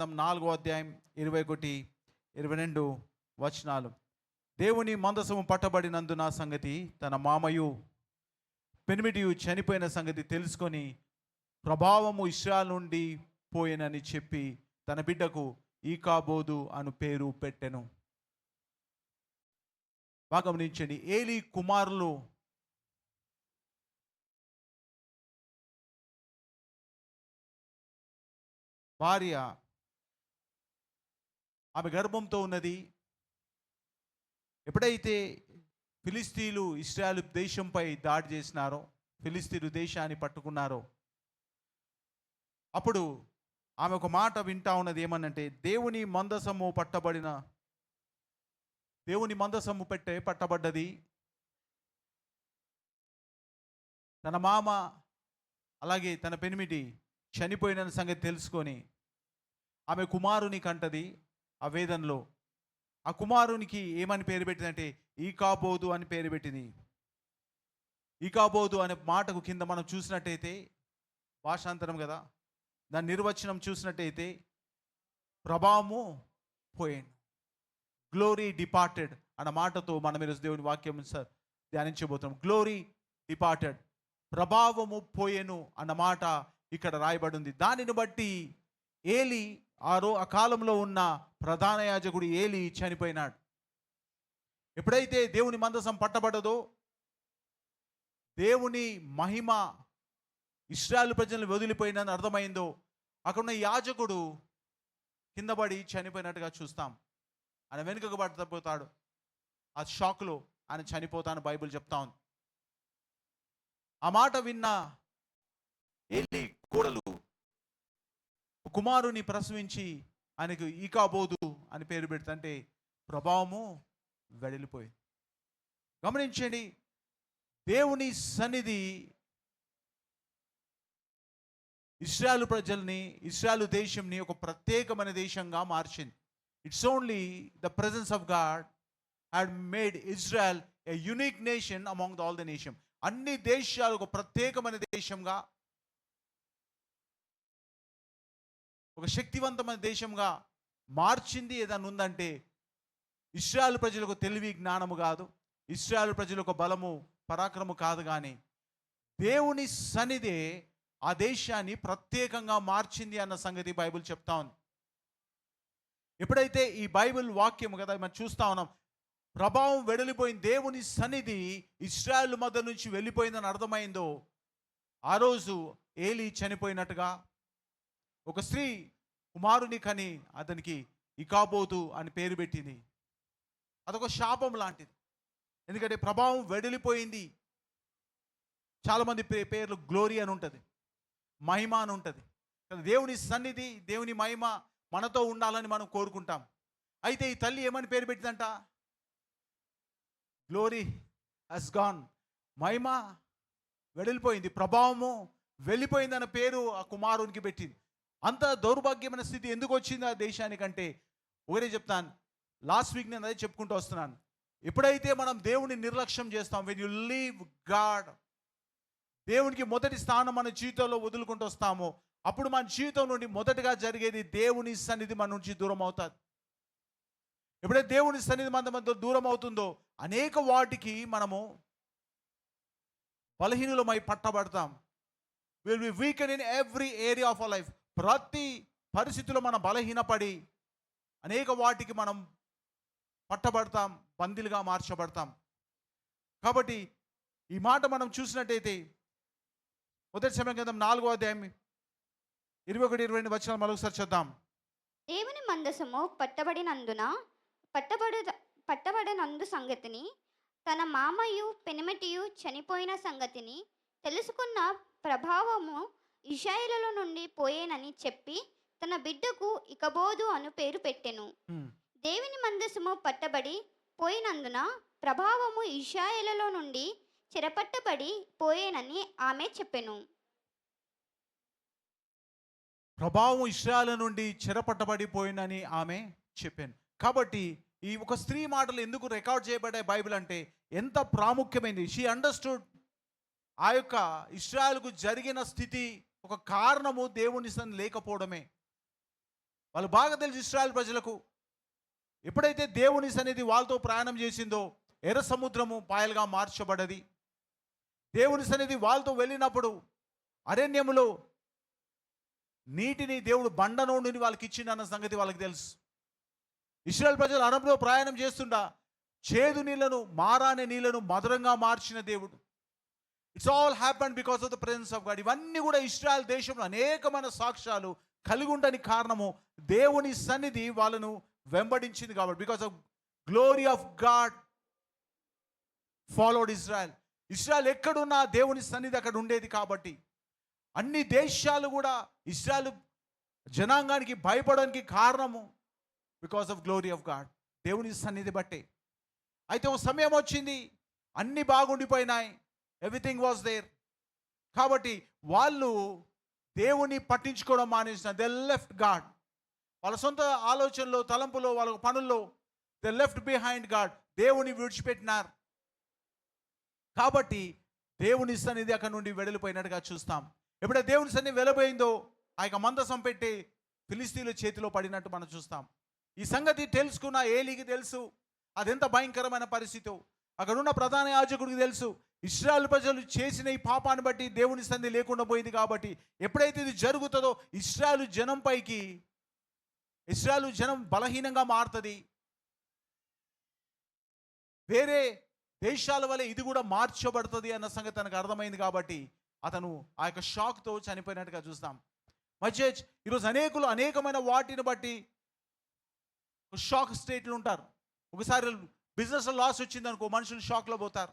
4వ అధ్యాయం 21, 22 వచనాలు. దేవుని మందసము పట్టబడినందున సంగతి తన మామయు పెనిమిటియు చనిపోయిన సంగతి తెలుసుకొని ప్రభావము ఇశ్రాయేలు నుండి పోయినని చెప్పి తన బిడ్డకు ఈకాబోదు అను పేరు పెట్టెను. బాగా గమనించండి. ఏలీ కుమారులు భార్య ఆమె గర్భంతో ఉన్నది. ఎప్పుడైతే ఫిలిస్తీన్లు ఇశ్రాయేలు దేశంపై దాడి చేసినారో, ఫిలిస్తీన్లు దేశాన్ని పట్టుకున్నారో, అప్పుడు ఆమె ఒక మాట వింటా ఉన్నది. ఏమనంటే, దేవుని మందసము పట్టబడ్డది. తన మామ అలాగే తన పెనిమిటి చనిపోయిన సంగతి తెలుసుకొని ఆమె కుమారుని కంటది. ఆ వేదనలో ఆ కుమారునికి ఏమని పేరు పెట్టిందంటే ఈకాబోదు అని పేరు పెట్టింది. ఈకాబోదు అనే మాటకు కింద మనం చూసినట్టయితే, భాషాంతరం కదా, దాని నిర్వచనం చూసినట్టయితే ప్రభావము పోయింది, గ్లోరీ డిపార్టెడ్ అన్న మాటతో మనం ఈరోజు దేవుని వాక్యం ధ్యానించబోతున్నాం. గ్లోరీ డిపార్టెడ్, ప్రభావము పోయెను అన్న మాట ఇక్కడ రాయబడి ఉంది. దానిని బట్టి ఏలీ ఆ కాలంలో ఉన్న ప్రధాన యాజకుడు ఏలీ చనిపోయినాడు. ఎప్పుడైతే దేవుని మందసం పట్టబడదో, దేవుని మహిమ ఇశ్రాయేలు ప్రజలను వదిలిపోయిందని అర్థమైందో, అక్కడున్న యాజకుడు కిందపడి చనిపోయినట్టుగా చూస్తాం. ఆయన వెనుకకు పడిపోతాడు. ఆ షాక్లో ఆయన చనిపోతాను బైబిల్ చెప్తా ఉంది. ఆ మాట విన్న ఏలీ కోడలు కుమారుని ప్రసవించి ఆయనకు ఈకాబోదు అని పేరు పెడుతుంటే ప్రభావము వెడలిపోయింది. గమనించండి, దేవుని సన్నిధి ఇశ్రాయేలు ప్రజల్ని, ఇశ్రాయేలు దేశంని ఒక ప్రత్యేకమైన దేశంగా మార్చింది. It's only the presence of God had made Israel a unique nation among all the nation. అన్ని దేశాలు ఒక ప్రత్యేకమైన దేశంగా, ఒక శక్తివంతమైన దేశంగా మార్చింది ఏదైనా ఉందంటే ఇశ్రాయేలు ప్రజలకు తెలివి జ్ఞానము కాదు, ఇశ్రాయేలు ప్రజలకు బలము పరాక్రమము కాదు, కానీ దేవుని సన్నిధే ఆ దేశాన్ని ప్రత్యేకంగా మార్చింది అన్న సంగతి బైబిల్ చెప్తా ఉంది. ఎప్పుడైతే ఈ బైబిల్ వాక్యం కదా మనం చూస్తా ఉన్నాం, ప్రభావం వెడలిపోయింది, దేవుని సన్నిధి ఇశ్రాయేలు మధ్య నుంచి వెళ్ళిపోయిందని అర్థమైందో, ఆ రోజు ఏలీ చనిపోయినట్టుగా ఒక స్త్రీ కుమారుని కని అతనికి ఈకాబోదు అని పేరు పెట్టింది. అదొక శాపం లాంటిది, ఎందుకంటే ప్రభావం వెడలిపోయింది. చాలామంది పేర్లు గ్లోరీ అని ఉంటుంది, మహిమ అని ఉంటుంది. దేవుని సన్నిధి, దేవుని మహిమ మనతో ఉండాలని మనం కోరుకుంటాం. అయితే ఈ తల్లి ఏమని పేరు పెట్టిందంట? గ్లోరీ హస్ గాన్, మహిమ వెడలిపోయింది, ప్రభావము వెళ్ళిపోయింది అన్న పేరు ఆ కుమారునికి పెట్టింది. అంత దౌర్భాగ్యమైన స్థితి ఎందుకు వచ్చింది ఆ దేశానికంటే ఒకటే చెప్తాను. లాస్ట్ వీక్ నేను అదే చెప్పుకుంటూ వస్తున్నాను. ఎప్పుడైతే మనం దేవుని నిర్లక్ష్యం చేస్తాం, వెన్ యు లీవ్ గాడ్, దేవునికి మొదటి స్థానం మన జీవితంలో వదులుకుంటూ వస్తామో, అప్పుడు మన జీవితం నుండి మొదటగా జరిగేది దేవుని సన్నిధి మన నుంచి దూరం అవుతుంది. ఎప్పుడైతే దేవుని సన్నిధి మన దూరం అవుతుందో, అనేక వాటికి మనము బలహీనులమై పట్టబడతాం. Will be weaken in every area of our life. ప్రతి పరిస్థితిలో మనం బలహీనపడి అనేక వాటికి మనం పట్టబడతాం, బందీలుగా మార్చబడతాం. కాబట్టి ఈ మాట మనం చూసినట్టయితే మొదటి సమయం గ్రంథం 4వ అధ్యాయం 21, 22 వచనాలు మరొకసారి చూద్దాం. దేవుని మందసము పట్టబడినందు సంగతిని తన మామయు పెనిమిటియు చనిపోయిన సంగతిని తెలుసుకున్న ప్రభావము ఇశ్రాయేలులో నుండి పోయేనని చెప్పి తన బిడ్డకు ఇకబోదు అను పేరు పెట్టెను. దేవుని మందసము పట్టబడి పోయినందున ప్రభావము ఇశ్రాయేలులో నుండి చెరపట్టబడి పోయేనని ఆమె చెప్పెను. ప్రభావం ఇశ్రాయేలు నుండి చెరపట్టబడిపోయిందని ఆమె చెప్పాను. కాబట్టి ఈ ఒక స్త్రీ మాటలు ఎందుకు రికార్డ్ చేయబడ్డాయి బైబిల్ అంటే ఎంత ప్రాముఖ్యమైనది. షీ అండర్స్టూడ్ ఆ యొక్క ఇశ్రాయేలుకు జరిగిన స్థితి ఒక కారణము దేవుని సన్నిధి లేకపోవడమే. వాళ్ళు బాగా తెలుసు ఇశ్రాయేల్ ప్రజలకు. ఎప్పుడైతే దేవుని సన్నిధి వాళ్ళతో ప్రయాణం చేసిందో ఎర్ర సముద్రము పాయలుగా మార్చబడ్డది. దేవుని సన్నిధి వాళ్ళతో వెళ్ళినప్పుడు అరణ్యములో నీటిని దేవుడు బండ నుండి వాళ్ళకి ఇచ్చిండన్న సంగతి వాళ్ళకి తెలుసు. ఇశ్రాయేల్ ప్రజలు అరణ్యంలో ప్రయాణం చేస్తుండా చేదు నీళ్లను, మారానే నీళ్లను మధురంగా మార్చిన దేవుడు. It's all happened because of the presence of God. ఇవన్నీ కూడా ఇశ్రాయేల్ దేశంలో అనేకమైన సాక్ష్యాలు కలిగి ఉండని కారణము దేవుని సన్నిధి వాళ్ళను వెంబడించింది కాబట్టి. Because of glory of God followed Israel. Israel ఎక్కడున్నా దేవుని సన్నిధి అక్కడ ఉండేది కాబట్టి అన్ని దేశాలు కూడా ఇజ్రాయెల్ జనాంగానికి భయపడడానికి కారణము because of glory of God, దేవుని సన్నిధి బట్టే. అయితే ఒక సమయం వచ్చింది, అన్నీ బాగుండిపోయినాయి, ఎవ్రీథింగ్ వాజ్ దేర్. కాబట్టి వాళ్ళు దేవుని పట్టించుకోవడం మానేసిన. They left God. వాళ్ళ సొంత ఆలోచనలో, తలంపులో, వాళ్ళ పనుల్లో దే లెఫ్ట్ బిహైండ్ గాడ్. దేవుని విడిచిపెట్టినారు. కాబట్టి దేవుని సన్నిధి అక్కడ నుండి వెడలిపోయినట్టుగా చూస్తాం. ఎప్పుడైతే దేవుని సన్నిధి వెళ్ళిపోయిందో ఆ యొక్క మందసం పెట్టి ఫిలిస్తీన్ల చేతిలో పడినట్టు మనం చూస్తాం. ఈ సంగతి తెలుసుకున్న ఏలీకి తెలుసు అదెంత భయంకరమైన పరిస్థితి. అక్కడున్న ప్రధాన యాజకుడికి తెలుసు ఇశ్రాయేల్ ప్రజలు చేసిన ఈ పాపాన్ని బట్టి దేవుని సన్నిధి లేకుండా పోయింది. కాబట్టి ఎప్పుడైతే ఇది జరుగుతుందో ఇశ్రాయేలు జనం బలహీనంగా మారుతుంది. వేరే దేశాల వల్ల ఇది కూడా మార్చబడుతుంది అన్న సంగతి తనకు అర్థమైంది. కాబట్టి అతను ఆ యొక్క షాక్తో చనిపోయినట్టుగా చూస్తాం. మధ్య ఈరోజు అనేకమైన వాటిని బట్టి షాక్ స్టేట్లు ఉంటారు. ఒకసారి బిజినెస్లో లాస్ వచ్చింది అనుకో, మనుషులు షాక్లో పోతారు.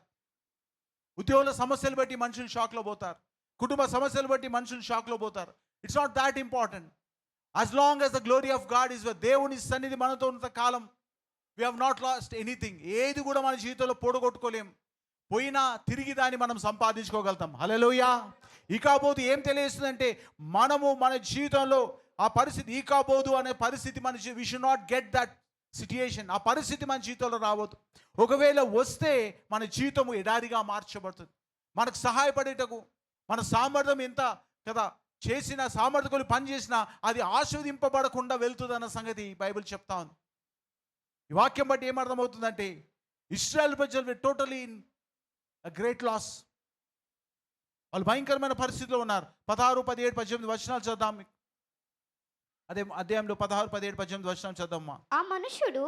ఉద్యోగుల సమస్యలు బట్టి మనుషులు షాక్లో పోతారు. కుటుంబ సమస్యలు బట్టి మనుషులు షాక్లో పోతారు. It's not that important. As long as the glory of God is దేవుని సన్నిధి మనతో ఉన్నంత కాలం we have not lost anything. ఏది కూడా మన జీవితంలో పొడగొట్టుకోలేం. పోయినా తిరిగి దాన్ని మనం సంపాదించుకోగలుగుతాం. హల్లెలూయా. ఇకపోదు ఏం తెలియజేస్తుందంటే మనము మన జీవితంలో ఆ పరిస్థితి ఇకపోదు అనే పరిస్థితి మన we should not get that situation. ఆ పరిస్థితి మన జీవితంలో రావద్దు. ఒకవేళ వస్తే మన జీవితము ఎడారిగా మార్చబడుతుంది. మనకు సహాయపడేటకు మన సామర్థ్యం ఎంత కదా చేసిన సామర్థ్యం పని చేసినా అది ఆస్వాదింపబడకుండా వెళ్తుంది అన్న సంగతి బైబిల్ చెప్తా ఉంది. ఈ వాక్యం బట్టి ఏమర్థమవుతుందంటే ఇశ్రాయేల్ ప్రజలు టోటలీ ఇన్ గ్రేట్ లాస్. వాళ్ళు భయంకరమైన పరిస్థితిలో ఉన్నారు. 16, 17, 18 వచనాలు చదువుదాం. అదే అధ్యాయంలో 16, 17, 18 వచనాలు చదువుమ్మా. ఆ మనుష్యుడు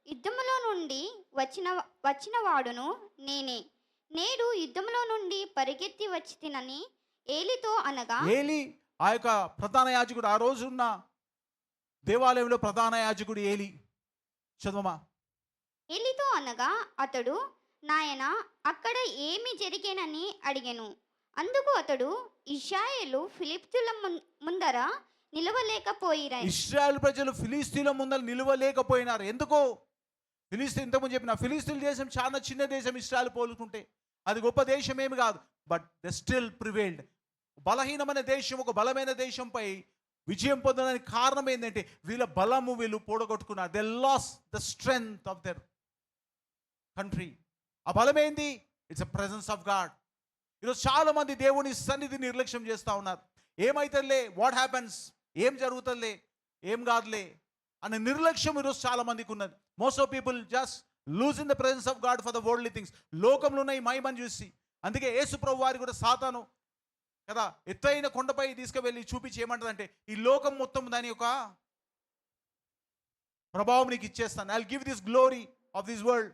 యుద్ధములో నుండి వచ్చిన వాడును నేనే. నేడు యుద్ధములో నుండి పరిగెత్తి వచ్చి తినని ఏలితో అనగా. ఏలి ఆ యొక్క ప్రధాన యాజకుడు, ఆ రోజు ఉన్న దేవాలయంలో ప్రధాన యాజకుడు ఏలి. చదువమా. ఏలితో అనగా అతడు నాయన అక్కడ ఏమి జరిగేనని అడిగెను. అందుకు అతడు ఇశ్రాయేలు ఫిలిష్తీయుల ముందర నిలవలేకపోయినారు. ఇశ్రాయేల్ ప్రజలు ఫిలిష్తీయుల ముందర నిలవలేకపోయినారు. ఎందుకో ఫిలిస్తీన్ ఇంతకుముందు చెప్పిన ఫిలిస్తీన్ దేశం చాలా చిన్న దేశం ఇశ్రాయేల్ పోలుకుంటే. అది గొప్ప దేశం ఏమి కాదు. But the still prevailed. బలహీనమైన దేశం ఒక బలమైన దేశంపై విజయం పొందడానికి కారణం ఏంటంటే వీళ్ళ బలము వీళ్ళు పోడగొట్టుకున్నారు. They lose the strength of their country. ఆ బలమేంది? It's a presence of God. ఈరోజు చాలా మంది దేవుని సన్నిధి నిర్లక్ష్యం చేస్తూ ఉన్నారు. ఏమైతుందిలే, వాట్ హ్యాపెన్స్, ఏం జరుగుతుందిలే, ఏం కాదులే అనే నిర్లక్ష్యం ఈరోజు చాలా మందికి ఉన్నది. Most of people just loose in the presence of God for the worldly things. లోకంలో ఉన్న ఈ మహిమను చూసి. అందుకే యేసు ప్రభు వారి కూడా సాతాను కదా ఎత్తైన కొండపై తీసుకువెళ్ళి చూపించి ఏమంటుందంటే ఈ లోకం మొత్తం దాని యొక్క ప్రభావం నీకు ఇచ్చేస్తాను. I will give this glory of this world.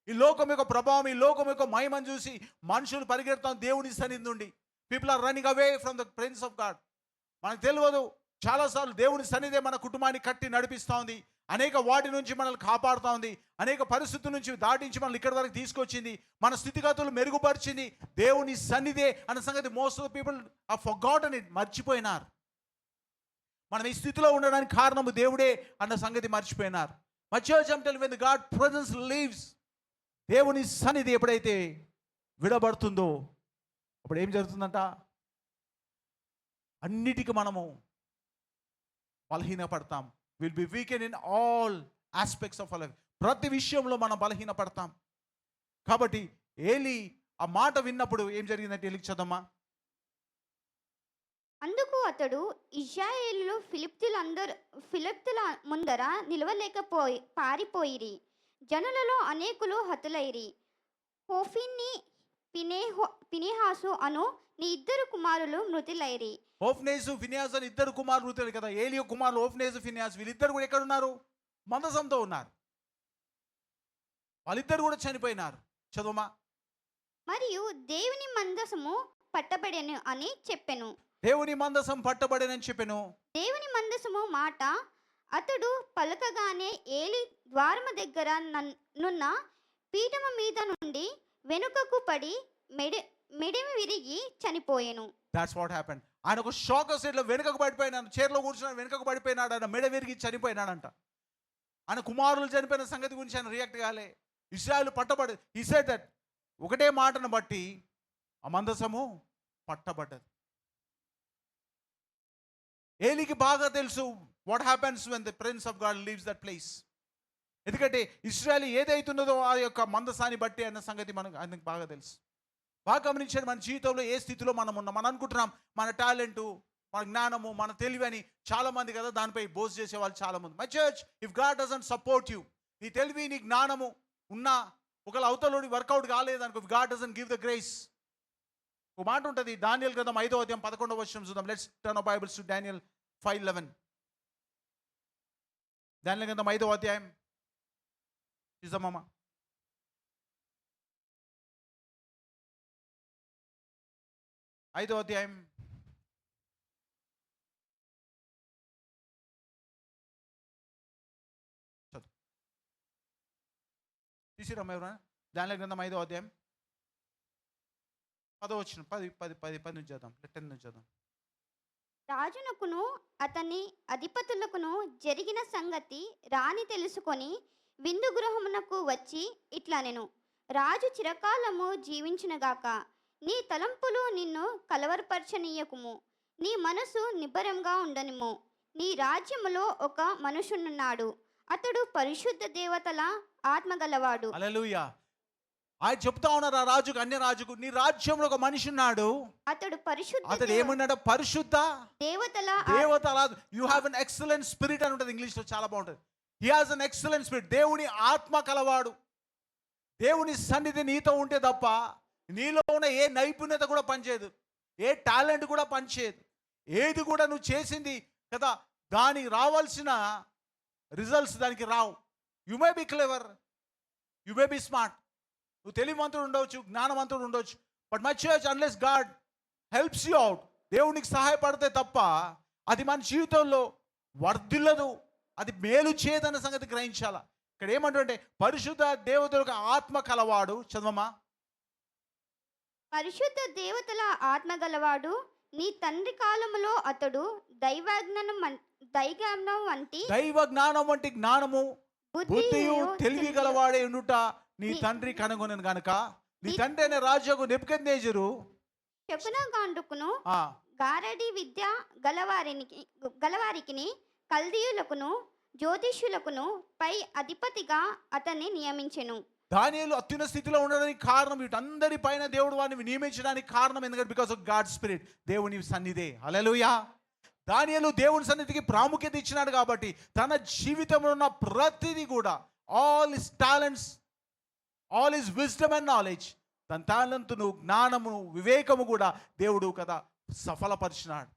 ఈ లోకం యొక్క ప్రభావం, ఈ లోకం యొక్క మహిమను చూసి మనుషులు పరిగెడతాం దేవుని సన్నిధి నుండి. People are running away from the presence of God. మనకు తెలియదు చాలాసార్లు దేవుని సన్నిధే మన కుటుంబాన్ని కట్టి నడిపిస్తూ ఉంది. అనేక వాటి నుంచి మనల్ని కాపాడుతూ ఉంది. అనేక పరిస్థితుల నుంచి దాటించి మనల్ని ఇక్కడి వరకు తీసుకొచ్చింది. మన స్థితిగతులు మెరుగుపరిచింది దేవుని సన్నిధే అన్న సంగతి most of the people are forgotten it. మర్చిపోయినారు. మనం ఈ స్థితిలో ఉండడానికి కారణము దేవుడే అన్న సంగతి మర్చిపోయినారు. My church I am telling, when God presence leaves, దేవుని సన్నిధి ఎప్పుడైతే విడబడుతుందో అప్పుడు ఏం జరుగుతుందంట? అన్నిటికీ మనము బలహీనపడతాం. Will be weaken in all aspects of life. ప్రతి విషయంలో మనం బలహీనపడతాం. కాబట్టి ఏలి ఆ మాట విన్నప్పుడు ఏం జరిగిందంటే ఏలికి చదమ్మా. అందుకు అతడు ఇశ్రాయేలు ఫిలిప్తుల ముందర నిలవలేకపోయి పారిపోయిరి. జనులలో అనేకులు హతులైరి. హోఫిని పినేహాసు అను నీ ఇద్దరు కుమారులు మృతులైరి. హోఫ్నేసు ఫినియాస్ అని ఇద్దరు కుమారులు మృతులు కదా. ఏలియా కుమారులు హోఫ్నేసు ఫినియాస్, వీళ్ళిద్దరు కూడా ఎక్కడ ఉన్నారు? మందసంతో ఉన్నారు. వాళ్ళిద్దరు కూడా చనిపోయినారు. చదువుమా. మరియు దేవుని మందసము పట్టబడెను అని చెప్పెను. దేవుని మందసం పట్టబడేనని చెప్పెను. దేవుని మందసము మాట అతడు పలకగానే ఏలి ద్వారము దగ్గర నున్న పీఠము మీద నుండి వెనుకకు పడి మెడమి విరిగి చనిపోయెను. That's what happened. ఆయన ఒక షాక్ స్టేట్లో వెనుకకు పడిపోయినాడు. చైర్లో కూర్చున్నాడు, వెనుకకు పడిపోయినాడు. ఆయన మెడ విరిగి చనిపోయినాడంట. ఆయన కుమారులు చనిపోయిన సంగతి గురించి ఆయన రియాక్ట్ కాలే. ఇశ్రాయేలు పట్టబడి హి సెడ్ దట్, ఒకటే మాటను బట్టి ఆ మందసము పట్టబడ్డది. ఏలికి బాగా తెలుసు what happens when the prince of God leaves that place. ఎందుకంటే ఇశ్రాయేలు ఏదైతున్నదో ఆ యొక్క మందసాన్ని బట్టి అన్న సంగతి ఆయనకు బాగా తెలుసు. బాగా గమనించాడు. మన జీవితంలో ఏ స్థితిలో మనం ఉన్నాం. మనం అనుకుంటున్నాం మన టాలెంటు, మన జ్ఞానము, మన తెలివి అని చాలా మంది కదా దానిపై బోస్ చేసే వాళ్ళు చాలా మంది. My church, if God doesn't support you, నీ తెలివి నీ జ్ఞానము ఉన్నా ఒకవేళ అవతలోని వర్కౌట్ కాలేదనుకో, if God doesn't give the grace. ఒక మాట ఉంటుంది దానియేలు గ్రంథం 5వ అధ్యాయం 11వ వచనం చూద్దాం. Let's turn our Bibles to Daniel 5:11. దానియేలు గ్రంథం 5వ అధ్యాయం చూద్దామమ్మా. 5వ అధ్యాయం చదువు తీసిరమ్మ ఎవరైనా. దానియేలు గ్రంథం 5వ అధ్యాయం 10వ వచనం 10 నుంచి చదుదాం. 10 నుంచి చదుదాం. రాజునకును అతని అధిపతులకును జరిగిన సంగతి రాణి తెలుసుకొని విందు గృహమునకు వచ్చి ఇట్లనెను. రాజు చిరకాలము జీవించునుగాక. నీ తలంపులు నిన్ను కలవరపరచనీయకుము. నీ మనసు నిబ్బరంగా ఉండనిము. నీ రాజ్యములో ఒక మనుషునున్నాడు. అతడు పరిశుద్ధ దేవతల ఆత్మగలవాడు. హల్లెలూయా. ఆయన చెప్తా ఉన్నారు ఆ రాజుకు, అన్య రాజుకు, నీ రాజ్యంలో ఒక మనిషి ఉన్నాడు. అతడు ఏమన్నాడు? పరిశుద్ధ దేవతల. You have an excellent spirit అని ఉంటుంది ఇంగ్లీష్లో, చాలా బాగుంటుంది. హి హాజ్ ఎన్ ఎక్సలెంట్ స్పిరిట్. దేవుని ఆత్మ కలవాడు. దేవుని సన్నిధి నీతో ఉంటే తప్ప నీలో ఉన్న ఏ నైపుణ్యత కూడా పనిచేయదు, ఏ టాలెంట్ కూడా పనిచేయదు. ఏది కూడా నువ్వు చేసింది కదా దానికి రావాల్సిన రిజల్ట్స్ దానికి రావు. You may be clever, you may be smart, నువ్వు తెలివివంతుడు ఉండవచ్చు, జ్ఞానవంతుడు ఉండవచ్చు, but my church unless God helps you out, దేవునికి సహాయపడితే తప్ప అది మన జీవితంలో వర్ధిల్లదు, అది మేలు చేయదన్న సంగతి గ్రహించాల. ఇక్కడ ఏమంటుంటే పరిశుద్ధ దేవతలకు ఆత్మ కలవాడు. చదవమా. పరిశుద్ధ దేవతల ఆత్మ గలవాడు. నీ తండ్రి కాలములో అతడు దైవ జ్ఞానం వంటి జ్ఞానము బుద్ధియు తెలివి గలవాడే ఉండుట నీ తండ్రి కనుగొనను గనుక నీ తండ్రి అనే రాజుకు నెబుకద్నెజరు శకునగాండుకును గారడి విద్య గలవారికి కల్దీయులకును జ్యోతిష్యులకును పై అధిపతిగా అతన్ని నియమించెను. దానియేలు అత్యున్నత స్థితిలో ఉండడానికి కారణం, వీటందరి పైన దేవుడు వారిని నియమించడానికి కారణం ఎందుకంటే బికాస్ ఆఫ్ గాడ్ స్పిరిట్, దేవుని సన్నిధే. హల్లెలూయా. దానియేలు దేవుని సన్నిధికి ప్రాముఖ్యత ఇచ్చినాడు కాబట్టి తన జీవితంలో ఉన్న ప్రతిదీ కూడా all his talents, all his wisdom and knowledge, తన టాలెంట్ను, జ్ఞానము, వివేకము కూడా దేవుడు కదా సఫలపరిచినాడు.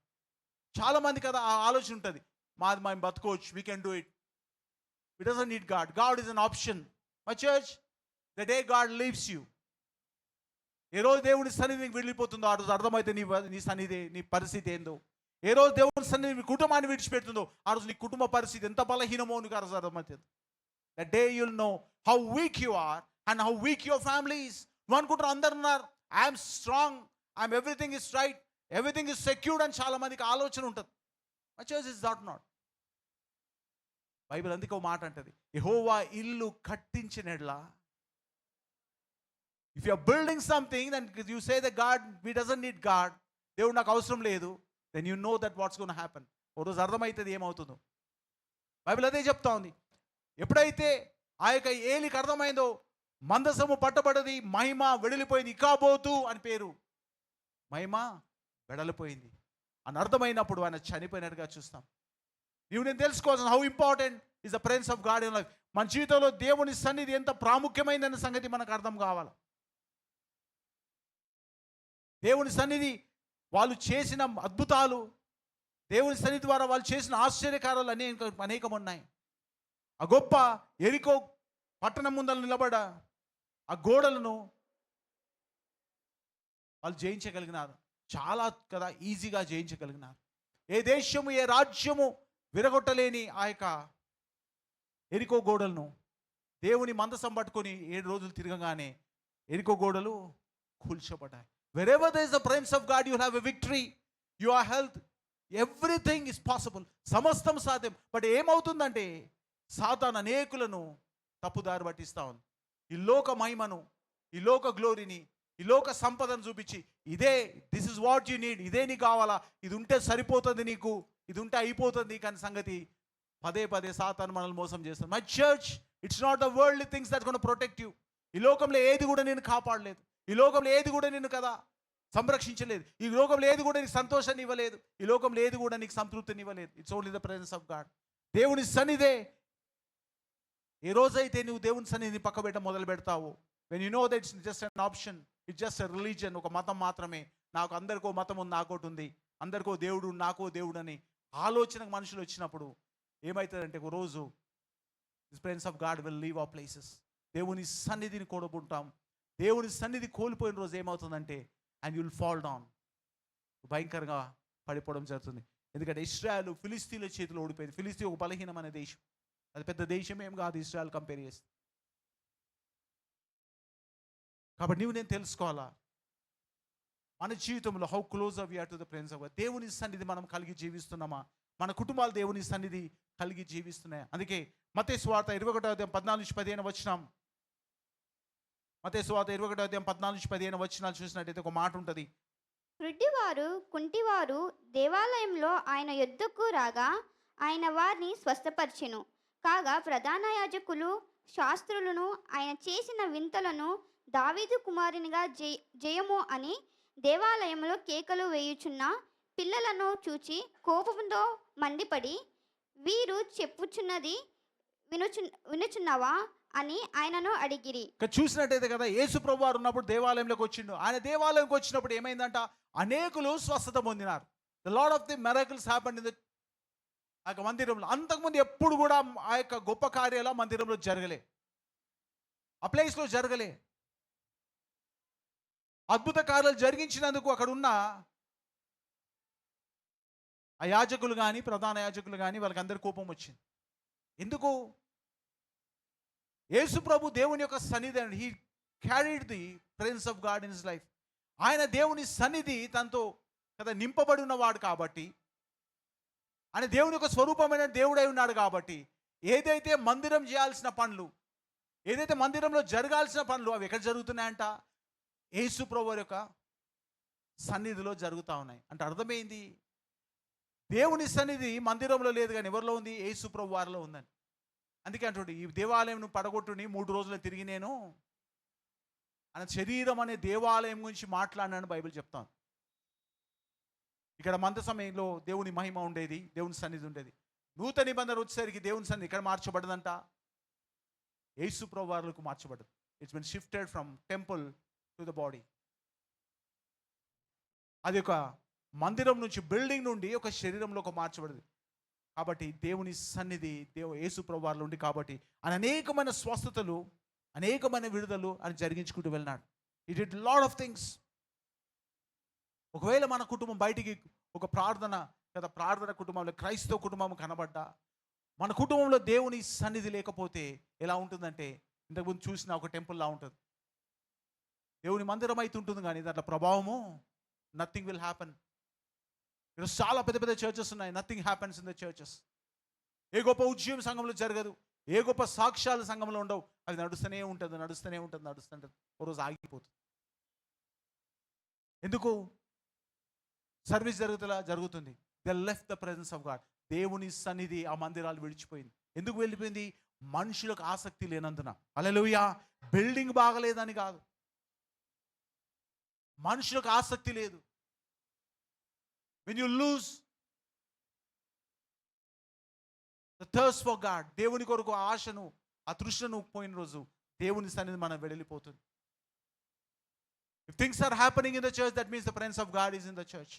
చాలామంది కదా ఆ ఆలోచన ఉంటుంది, మాది మేము బతుకోవచ్చు, we can do it, it doesn't need God, God is an option. My church, the day God leaves you, ఏ రోజు దేవుని సన్నిధికి వెళ్ళిపోతుందో ఆ రోజు అర్థమైతే నీ సన్నిధి, నీ పరిస్థితి ఏందో. ఏ రోజు దేవుని సన్నిధి నీ కుటుంబాన్ని విడిచిపెడుతుందో ఆ రోజు నీ కుటుంబ పరిస్థితి ఎంత బలహీనమో నీకు ఆ రోజు అర్థమవుతుంది. The day you'll know how weak you are and how weak your family is. నువ్వు అనుకుంటారు అందరు ఉన్నారు, I'm strong, I'm everything is right, everything is secured అని చాలా మందికి ఆలోచన ఉంటుంది. My church is not. Bible అందుకే ఒక మాట అంటది, యెహోవా ఇల్లు కట్టించినట్లా. If you are building something then you say the God we doesn't need God, దేవుడు నాకు అవసరం లేదు, then you know that watts gonna happen. ఓ రోజు అర్థమవుతుంది ఏమవుతుందో. బైబిల్ అదే చెప్తా ఉంది. ఎప్పుడైతే ఆ యొక్క ఏలికి అర్థమైందో మందసము పట్టబడది, మహిమ వెడలిపోయింది, ఇకాబోతు అని పేరు, మహిమ వెడలిపోయింది. అని అర్థమైనప్పుడు ఆయన చనిపోయినట్టుగా చూస్తాం. నీవు నేను తెలుసుకోవాల్సిన how important is the presence of God in life. మన జీవితంలో దేవుని సన్నిధి ఎంత ప్రాముఖ్యమైనదన్న సంగతి మనకు అర్థం కావాలి. దేవుని సన్నిధి వాళ్ళు చేసిన అద్భుతాలు, దేవుని సన్నిధి ద్వారా వాళ్ళు చేసిన ఆశ్చర్యకారాలు అనేకం ఉన్నాయి. ఆ గొప్ప ఎరికో పట్టణం ముందర నిలబడ ఆ గోడలను వాళ్ళు జయించగలిగినారు. చాలా కదా ఈజీగా జయించగలిగినారు. ఏ దేశము ఏ రాజ్యము విరగొట్టలేని ఆ యొక్క ఎరికో గోడలను దేవుని మందసం పట్టుకొని 7 రోజులు తిరగగానే ఎరికో గోడలు కూల్చబడ్డాయి. Wherever there is the presence of God, you will have a victory. You are health. Everything is possible. సమస్తం సాధ్యం. బట్ ఏమవుతుందంటే సాతాను అనేకులను తప్పుదారి పట్టిస్తా ఉంది. ఈ లోక మహిమను, ఈ లోక గ్లోరీని, ఈ లోక సంపదను చూపించి ఇదే this is what you need, ఇదే నీకు కావాలా, ఇది ఉంటే సరిపోతుంది నీకు, ఇది ఉంటే అయిపోతుంది కానీ సంగతి పదే పదే సాతాను మనల్ని మోసం చేస్తుంది. My church, it's not the worldly things that gonna protect you. ఈ లోకంలో ఏది కూడా నేను కాపాడలేదు. ఈ లోకంలో ఏది కూడా నిన్ను కదా సంరక్షించలేదు. ఈ లోకంలో ఏది కూడా నీకు సంతోషాన్ని ఇవ్వలేదు. ఈ లోకంలో ఏది కూడా నీకు సంతృప్తిని ఇవ్వలేదు. It's only the presence of God. దేవుని సన్నిధే. ఏ రోజైతే నువ్వు దేవుని సన్నిధిని పక్క పెట్ట మొదలు పెడతావు, when you know that it's just an option, it's just a religion, ఒక మతం మాత్రమే, నాకు అందరికో మతం ఉంది, నాకోటి ఉంది, అందరికో దేవుడు నాకో దేవుడు అని ఆలోచనకు మనుషులు వచ్చినప్పుడు ఏమవుతుందంటే ఒక రోజు this presence of God will leave hour places. దేవుని సన్నిధిని కోరుకుంటాం. దేవుని సన్నిధి కోల్పోయిన రోజు ఏమవుతుందంటే and you will fall down, భయంకరంగా పడిపోవడం జరుగుతుంది. ఎందుకంటే ఇశ్రాయేలు ఫిలిస్తీన్ల చేతిలో ఓడిపోయింది. ఫిలిస్తీ ఒక బలహీనమైన దేశం, అది పెద్ద దేశం ఏం కాదు ఇశ్రాయేల్ కంపేర్ చేస్తే. కాబట్టి నువ్వు నేను తెలుసుకోవాలా మన జీవితంలో how close are we are to the presence of God. దేవుని సన్నిధి మనం కలిగి జీవిస్తున్నామా? మన కుటుంబాలు దేవుని సన్నిధి కలిగి జీవిస్తున్నాయి. అందుకే మత్తయి సువార్త 21వ అధ్యాయం 14-15 వచనం, మత్తయి సువార్త 21వ అధ్యాయం 14-15 వచనాలు చూసినట్టయితే ఒక మాట ఉంటుంది. గ్రుడ్డివారు కుంటివారు దేవాలయంలో ఆయన యొద్దకు రాగా ఆయన వారిని స్వస్థపరిచెను. కాగా ప్రధాన యాజకులు శాస్త్రులను ఆయన చేసిన వింతలను దావీదు కుమారునిగా జయము అని దేవాలయంలో కేకలు వేయుచున్న పిల్లలను చూచి కోపంతో మండిపడి, వీరు చెప్పుచున్నది వినుచున్నావా అని ఆయనను అడిగిరి. చూసినట్టయితే కదా యేసు ప్రభువు వారు ఉన్నప్పుడు దేవాలయంలోకి వచ్చిండు. ఆయన దేవాలయంకి వచ్చినప్పుడు ఏమైందంట, అనేకులు స్వస్థత పొందినారు. The lot of the miracles happened in the ఆ యొక్క మందిరంలో. అంతకుముందు ఎప్పుడు కూడా ఆ యొక్క గొప్ప కార్యాలు మందిరంలో జరగలే, ఆ ప్లేస్లో జరగలే. అద్భుత కార్యాలు జరిగించినందుకు అక్కడ ఉన్న ఆ యాజకులు కానీ ప్రధాన యాజకులు కానీ వాళ్ళకి అందరి కోపం వచ్చింది. ఎందుకు? యేసు ప్రభు దేవుని యొక్క సన్నిధి, and he carried the presence of God in his life. ఆయన దేవుని సన్నిధి తనతో కదా నింపబడి ఉన్నవాడు కాబట్టి, ఆయన దేవుని యొక్క స్వరూపమైన దేవుడై ఉన్నాడు కాబట్టి, ఏదైతే మందిరం చేయాల్సిన పనులు, ఏదైతే మందిరంలో జరగాల్సిన పనులు అవి ఎక్కడ జరుగుతున్నాయంట, యేసు ప్రభు యొక్క సన్నిధిలో జరుగుతూ ఉన్నాయి. అంటే అర్థమైంది, దేవుని సన్నిధి మందిరంలో లేదు కానీ ఎవరిలో ఉంది? యేసు ప్రభు వారిలో ఉందని. అందుకే అంటుండే, ఈ దేవాలయం పడగొట్టుని 3 రోజులు తిరిగి నేను ఆయన శరీరం అనే దేవాలయం గురించి మాట్లాడినాను బైబిల్ చెప్తాను. ఇక్కడ మంద సమయంలో దేవుని మహిమ ఉండేది, దేవుని సన్నిధి ఉండేది. నూతన నిబంధన వచ్చేసరికి దేవుని సన్నిధి ఇక్కడ మార్చబడదంట, యేసు ప్రభు వారులకు మార్చబడదు. It's been shifted from temple to the body. అది ఒక మందిరం నుంచి, బిల్డింగ్ నుండి ఒక శరీరంలో ఒక మార్చబడింది. కాబట్టి దేవుని సన్నిధి యేసు ప్రభు వారిలో ఉంది కాబట్టి ఆయన అనేకమైన స్వస్థతలు, అనేకమైన విడుదలు అని జరిగించుకుంటూ వెళ్ళినాడు. It did lot of things. ఒకవేళ మన కుటుంబం బయటికి ఒక ప్రార్థన కుటుంబంలో క్రైస్తవ కుటుంబం కనబడ్డా, మన కుటుంబంలో దేవుని సన్నిధి లేకపోతే ఎలా ఉంటుందంటే, ఇంతకుముందు చూసిన ఒక టెంపుల్లా ఉంటుంది. దేవుని మందిరం అయితే ఉంటుంది కానీ దాంట్లో ప్రభావము నథింగ్ విల్ హ్యాపన్. ఈరోజు చాలా పెద్ద పెద్ద చర్చెస్ ఉన్నాయి, nothing happens in the churches. ఏ గొప్ప ఉద్యమ సంఘంలో జరగదు, ఏ గొప్ప సాక్ష్యాల సంఘంలో ఉండవు. అది నడుస్తూనే ఉంటుంది. ఓ రోజు ఆగిపోతుంది. ఎందుకు? సర్వీస్ జరుగుతుంది. They left the presence of God. దేవుని సన్నిధి ఆ మందిరాలు విడిచిపోయింది. ఎందుకు వెళ్ళిపోయింది? మనుషులకు ఆసక్తి లేనందున. హల్లెలూయా. బిల్డింగ్ బాగలేదని కాదు, మనుషులకు ఆసక్తి లేదు. when you lose the thirst for God, దేవుని కొరకు ఆ ఆశను, ఆ తృష్ణను పోయిన రోజు దేవుని సన్నిధి మనం వెడలిపోతుంది. If things are happening in the church, that means the presence of God is in the church.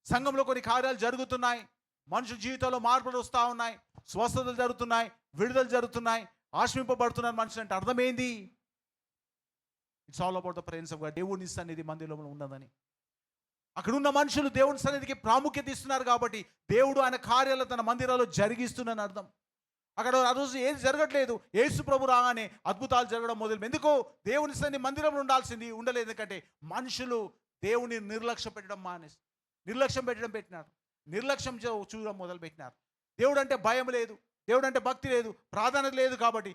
సంఘంలో కొన్ని కార్యాలు జరుగుతున్నాయి, మనుషుల జీవితంలో మార్పులు వస్తూ ఉన్నాయి, స్వస్థతలు జరుగుతున్నాయి, విడుదల జరుగుతున్నాయి, ఆశ్రమింపబడుతున్నారు మనుషులు అంటే అర్థమైంది. It's all about the presence of God. దేవుని సన్నిధి మందిరంలో ఉన్నదని. అక్కడ ఉన్న మనుషులు దేవుని సన్నిధికి ప్రాముఖ్యత ఇస్తున్నారు కాబట్టి దేవుడు ఆయన కార్యాలు తన మందిరాల్లో జరిగిస్తున్నారని అర్థం. అక్కడ ఆ రోజు ఏది జరగట్లేదు, యేసు ప్రభు రాగానే అద్భుతాలు జరగడం మొదలు. ఎందుకో దేవుని సన్నిధి మందిరంలో ఉండాల్సింది ఉండలేదు. ఎందుకంటే మనుషులు దేవుని నిర్లక్ష్యం పెట్టినారు. నిర్లక్ష్యం చూడడం మొదలు పెట్టినారు. దేవుడు అంటే భయం లేదు, దేవుడు అంటే భక్తి లేదు, ప్రాధాన్యత లేదు. కాబట్టి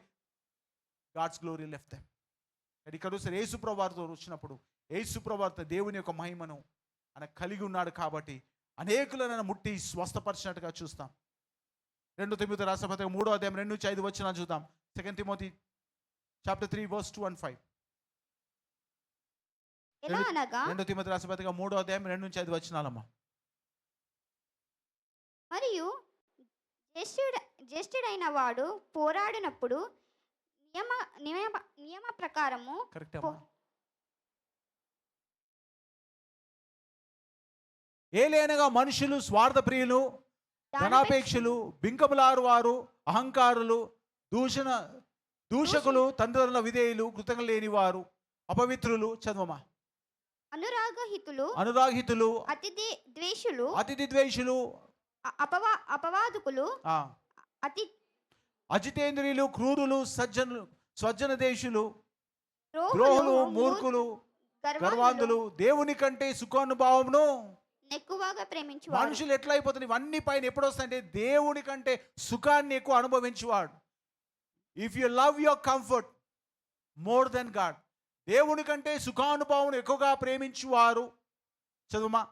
గాడ్స్ గ్లోరీ లెఫ్ట్ దెమ్. ఇక్కడ చూస్తే యేసు ప్రభు వారితో వచ్చినప్పుడు యేసు ప్రభు వారితో దేవుని యొక్క మహిమను ఆయన కలిగి ఉన్నాడు కాబట్టి అనేకులను ముట్టి స్వస్థపరిచినట్టుగా చూస్తాం. 2 తిమోతి రాసిన పత్రిక 3వ అధ్యాయం 2-5 వచనాలు చూద్దాం. 2 Timothy chapter 3 verse 2 and 5. ఎలా అనగా 2 తిమోతి రాసిన పత్రిక 3వ అధ్యాయం 2-5 వచనాలమ్మా. మరియు జ్యేష్ఠుడైన వాడు పోరాడినప్పుడు నియమ ప్రకారము కరెక్ట్ అమ్మా. ఏలైనగా మనుషులు స్వార్థ ప్రియులు, ధనాపేక్షలు, బింకములారు వారు, అహంకారులు, దూషకులు, తండ్రుల విధేయులు, కృతజ్ఞత లేని వారు, అపవిత్రులు, చదవమా, అనురాగితులు, అతిథి ద్వేషులు, అపవాదుకులు, అజితేంద్రియులు, క్రూరులు, స్వజన దేశులు, ద్రోహులు, మూర్ఖులు, గర్వాంధులు, దేవుని కంటే సుఖానుభావమును ఎక్కువగా ప్రేమించు. మనుషులు ఎట్లా అయిపోతుంది ఇవన్నీ పైన ఎప్పుడు వస్తాయంటే దేవుని కంటే సుఖాన్ని ఎక్కువ అనుభవించేవాడు. If you love your comfort more then God, దేవుని కంటే సుఖానుభవం ఎక్కువగా ప్రేమించువారు. చదువుమా.